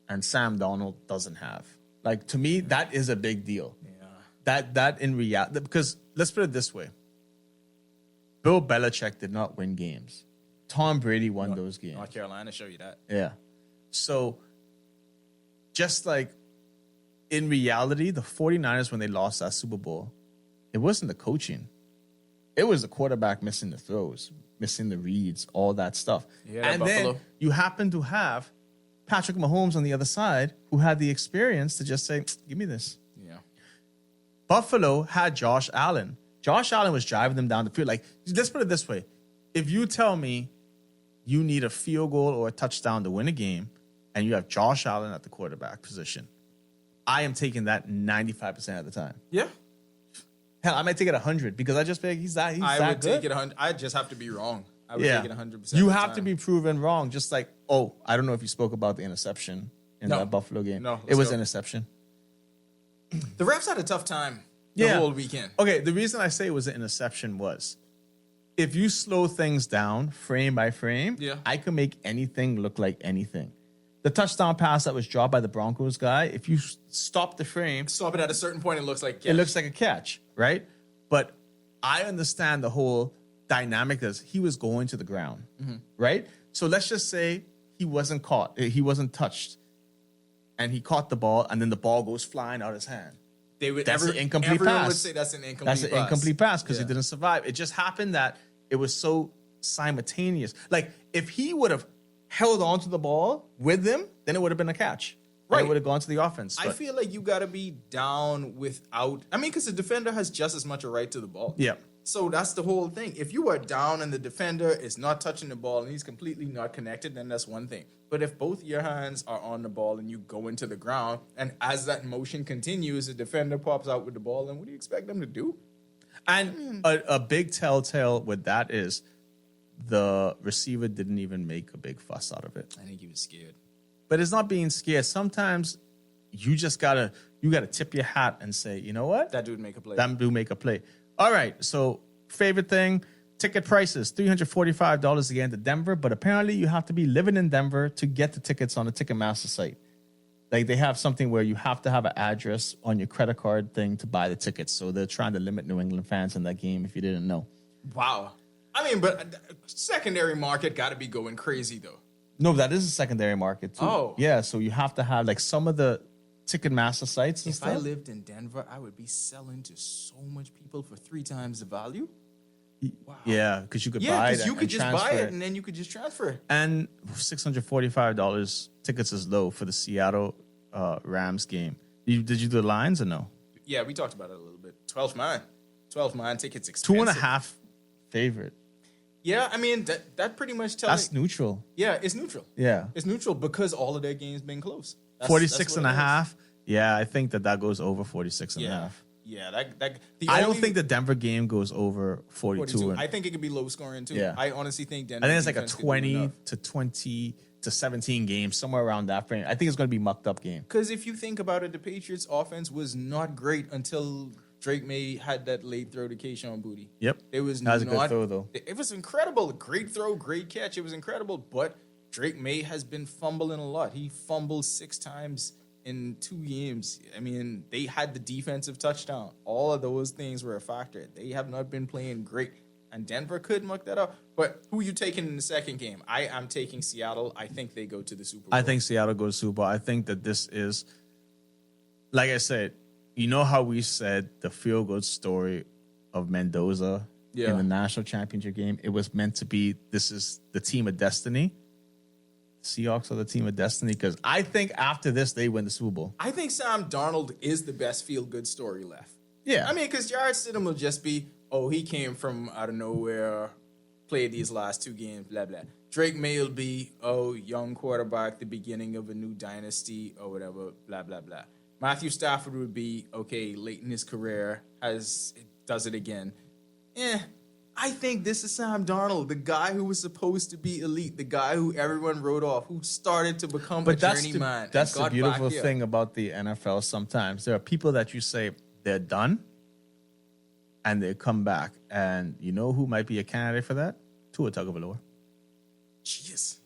and Sam Darnold doesn't have. Like, to me, that is a big deal. Yeah. That in reality, because let's put it this way. Bill Belichick did not win games. Tom Brady won those games. North Carolina show you that. Yeah. So, just like in reality, the 49ers, when they lost that Super Bowl, it wasn't the coaching. It was the quarterback missing the throws, missing the reads, all that stuff. Yeah, and then you happen to have Patrick Mahomes on the other side who had the experience to just say, give me this. Yeah. Buffalo had Josh Allen. Josh Allen was driving them down the field. Like, let's put it this way. If you tell me you need a field goal or a touchdown to win a game and you have Josh Allen at the quarterback position, I am taking that 95% of the time. Yeah. Hell, I might take it 100 because I just feel like he's that good. I would take it 100. I just have to be wrong. I would take it 100%. You have to be proven wrong. Just like, I don't know if you spoke about the interception in that Buffalo game. No, it was interception. The refs had a tough time the whole weekend. Okay, the reason I say it was an interception was if you slow things down frame by frame, I can make anything look like anything. The touchdown pass that was dropped by the Broncos guy, if you stop the frame, stop it at a certain point, it looks like a catch. It looks like a catch, right? But I understand the whole dynamic as he was going to the ground, right? So let's just say he wasn't caught, he wasn't touched, and he caught the ball, and then the ball goes flying out of his hand. That's an incomplete everyone pass. would say that's an incomplete pass. That's an incomplete pass because Yeah. he didn't survive. It just happened that it was so simultaneous. Like, if he would have held on to the ball with them, then it would have been a catch. Right. It would have gone to the offense. I feel like you got to be down without... I mean, because the defender has just as much a right to the ball. Yeah. So that's the whole thing. If you are down and the defender is not touching the ball and he's completely not connected, then that's one thing. But if both your hands are on the ball and you go into the ground, and as that motion continues, the defender pops out with the ball, then what do you expect them to do? And a big telltale with that is the receiver didn't even make a big fuss out of it. I think he was scared. But it's not being scared. Sometimes you just gotta tip your hat and say, you know what? That dude make a play. That dude make a play. All right. So favorite thing, ticket prices, $345 again to Denver. But apparently you have to be living in Denver to get the tickets on the Ticketmaster site. Like, they have something where you have to have an address on your credit card thing to buy the tickets. So they're trying to limit New England fans in that game, if you didn't know. Wow. I mean, but secondary market got to be going crazy, though. No, that is a secondary market, too. Oh. Yeah, so you have to have, like, some of the Ticketmaster sites and If stuff. I lived in Denver, I would be selling to so much people for 3 times the value. Wow. Yeah, because you could Yeah, buy it because you and could just buy transfer it and then you could just transfer it. And $645 tickets is low for the Seattle Rams game. Did you do the lines or no? Yeah, we talked about it a little bit. 12 man tickets expensive. 2.5 favorite. Yeah, I mean, that pretty much tells That's neutral. Yeah, it's neutral. Yeah. It's neutral because all of their games been close. 46 and a half. Yeah, I think that goes over 46 and a half. Yeah, I don't think the Denver game goes over 42. I think it could be low scoring too. Yeah. I honestly think Denver. I think it's like a defense could do 20 enough. to 20 to 17 game, somewhere around that frame. I think it's going to be mucked up game. Because if you think about it, the Patriots' offense was not great until Drake May had that late throw to Keyshawn Boutte. Yep. It was That was a good throw, though. It was incredible. Great throw, great catch. It was incredible. But Drake May has been fumbling a lot. He fumbled 6 times in 2 games. I mean, they had the defensive touchdown. All of those things were a factor. They have not been playing great. And Denver could muck that up. But who are you taking in the second game? I am taking Seattle. I think they go to the Super Bowl. I think Seattle goes to Super Bowl. I think that this is, like I said, you know how we said the feel good story of Mendoza in the national championship game? It was meant to be, this is the team of destiny. Seahawks are the team of destiny because I think after this they win the Super Bowl. I think Sam Darnold is the best feel-good story left. Yeah. I mean, because Jarrett Stidham will just be, oh, he came from out of nowhere, played these last 2 games, blah, blah. Drake May will be, oh, young quarterback, the beginning of a new dynasty or whatever, blah, blah, blah. Matthew Stafford would be, okay, late in his career, does it again. I think this is Sam Darnold, the guy who was supposed to be elite, the guy who everyone wrote off, who started to become a journeyman. That's the beautiful thing about the NFL sometimes. There are people that you say they're done, and they come back. And you know who might be a candidate for that? Tua Tagovailoa. Jeez.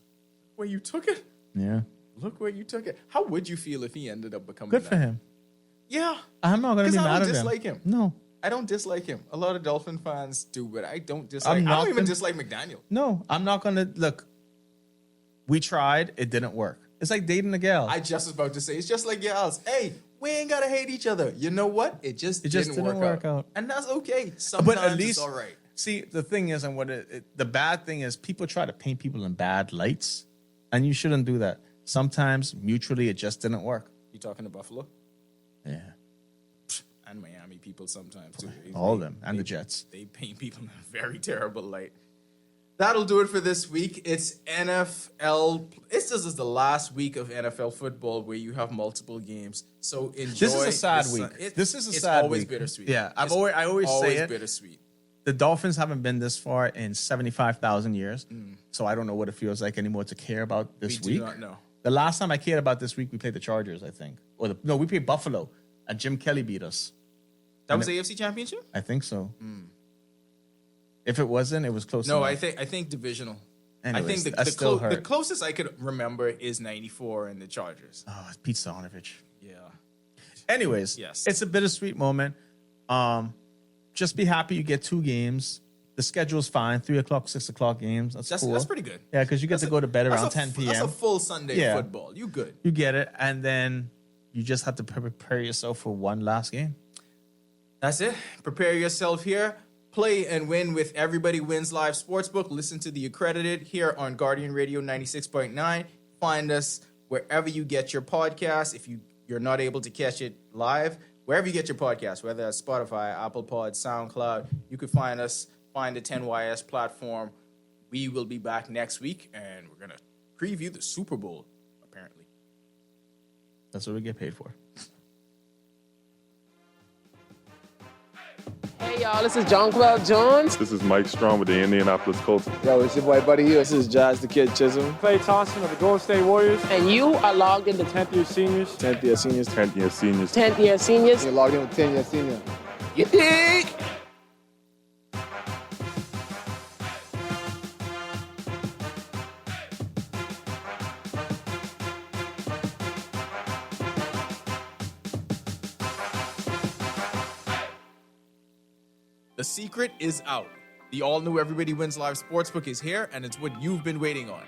Where you took it? Yeah. Look where you took it. How would you feel if he ended up becoming Good that? for him. Yeah. I'm not going to be mad at him. Because I don't dislike him. No. I don't dislike him. A lot of Dolphin fans do, but I don't dislike him. I don't even dislike McDaniel. No, I'm not going to. Look, we tried. It didn't work. It's like dating a gal. I just was about to say, it's just like gals. Hey, we ain't got to hate each other. You know what? It just didn't work out. And that's okay. Sometimes but at least, it's all right. See, the thing is, and the bad thing is, people try to paint people in bad lights, and you shouldn't do that. Sometimes, mutually, it just didn't work. You talking to Buffalo? Yeah. And Miami people sometimes, too. All of them. And the Jets. They paint people in a very terrible light. That'll do it for this week. It's NFL. This is the last week of NFL football where you have multiple games. So enjoy. This is a sad week. This is a sad week. It's always bittersweet. Yeah, I always say it. Bittersweet. The Dolphins haven't been this far in 75,000 years, so I don't know what it feels like anymore to care about this week. We do not know. The last time I cared about this week, we played the Chargers, I think. We played Buffalo, and Jim Kelly beat us. That was the AFC Championship? I think so. If it wasn't, it was close enough. No, I think divisional. Anyways, I think the closest I could remember is 94 and the Chargers. Oh, it's Pete Stoyanovich. Yeah. Anyways, yes, it's a bittersweet moment. Just be happy you get 2 games. The schedule's fine. 3 o'clock, 6 o'clock games. That's cool. That's pretty good. Yeah, because you get to go to bed around 10 p.m. That's a full Sunday of football. You good. You get it. And then you just have to prepare yourself for one last game. That's it. Prepare yourself here. Play and win with Everybody Wins Live Sportsbook. Listen to the Accredited here on Guardian Radio 96.9. Find us wherever you get your podcast. If you're not able to catch it live, wherever you get your podcast, whether it's Spotify, Apple Pod, SoundCloud, you could find us. Find the 10YS platform. We will be back next week, and we're going to preview the Super Bowl, apparently. That's what we get paid for. Hey, y'all, this is Jonquel Jones. This is Mike Strong with the Indianapolis Colts. Yo, it's your boy Buddy Hill. This is Jazz the Kid Chisholm. Clay Thompson of the Golden State Warriors. And you are logged into 10th year seniors. 10th year seniors. 10th year seniors. 10th year seniors. You're logged in with 10 year senior. You dig? The secret is out. The all-new Everybody Wins Live Sportsbook is here, and it's what you've been waiting on.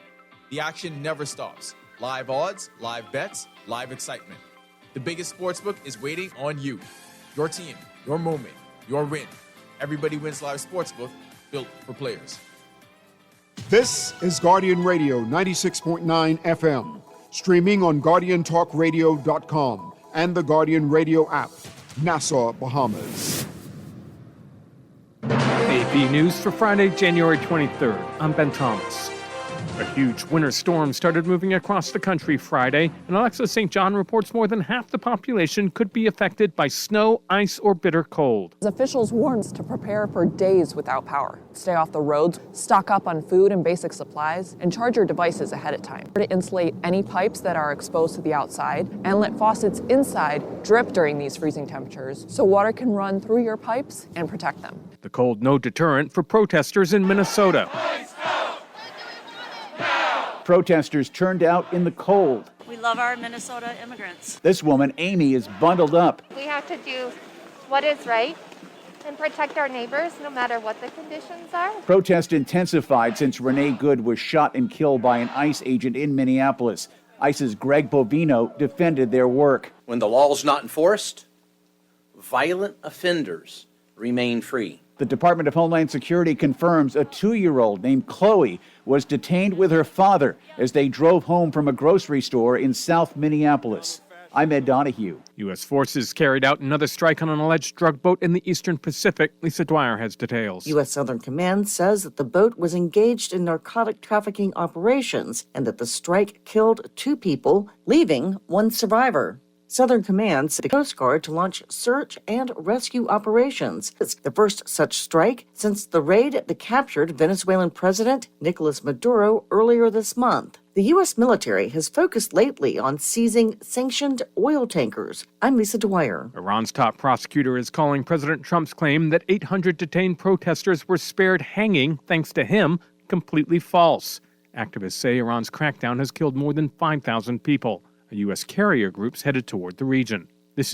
The action never stops. Live odds, live bets, live excitement. The biggest sportsbook is waiting on you. Your team, your moment, your win. Everybody Wins Live Sportsbook, built for players. This is Guardian Radio 96.9 FM, streaming on GuardianTalkRadio.com and the Guardian Radio app, Nassau, Bahamas. AP News for Friday, January 23rd. I'm Ben Thomas. A huge winter storm started moving across the country Friday, and Alexa St. John reports more than half the population could be affected by snow, ice, or bitter cold. Officials warn us to prepare for days without power. Stay off the roads, stock up on food and basic supplies, and charge your devices ahead of time. To insulate any pipes that are exposed to the outside, and let faucets inside drip during these freezing temperatures so water can run through your pipes and protect them. The cold no deterrent for protesters in Minnesota. Protesters turned out in the cold. We love our Minnesota immigrants. This woman, Amy, is bundled up. We have to do what is right and protect our neighbors no matter what the conditions are. Protest intensified since Renee Good was shot and killed by an ICE agent in Minneapolis. ICE's Greg Bovino defended their work. When the law is not enforced, violent offenders remain free. The Department of Homeland Security confirms a 2-year-old named Chloe was detained with her father as they drove home from a grocery store in South Minneapolis. I'm Ed Donahue. U.S. forces carried out another strike on an alleged drug boat in the Eastern Pacific. Lisa Dwyer has details. U.S. Southern Command says that the boat was engaged in narcotic trafficking operations and that the strike killed 2 people, leaving 1 survivor. Southern Command said the Coast Guard to launch search and rescue operations. It's the first such strike since the raid that captured Venezuelan President Nicolas Maduro earlier this month. The U.S. military has focused lately on seizing sanctioned oil tankers. I'm Lisa Dwyer. Iran's top prosecutor is calling President Trump's claim that 800 detained protesters were spared hanging thanks to him completely false. Activists say Iran's crackdown has killed more than 5,000 people. A U.S. carrier group's headed toward the region. This is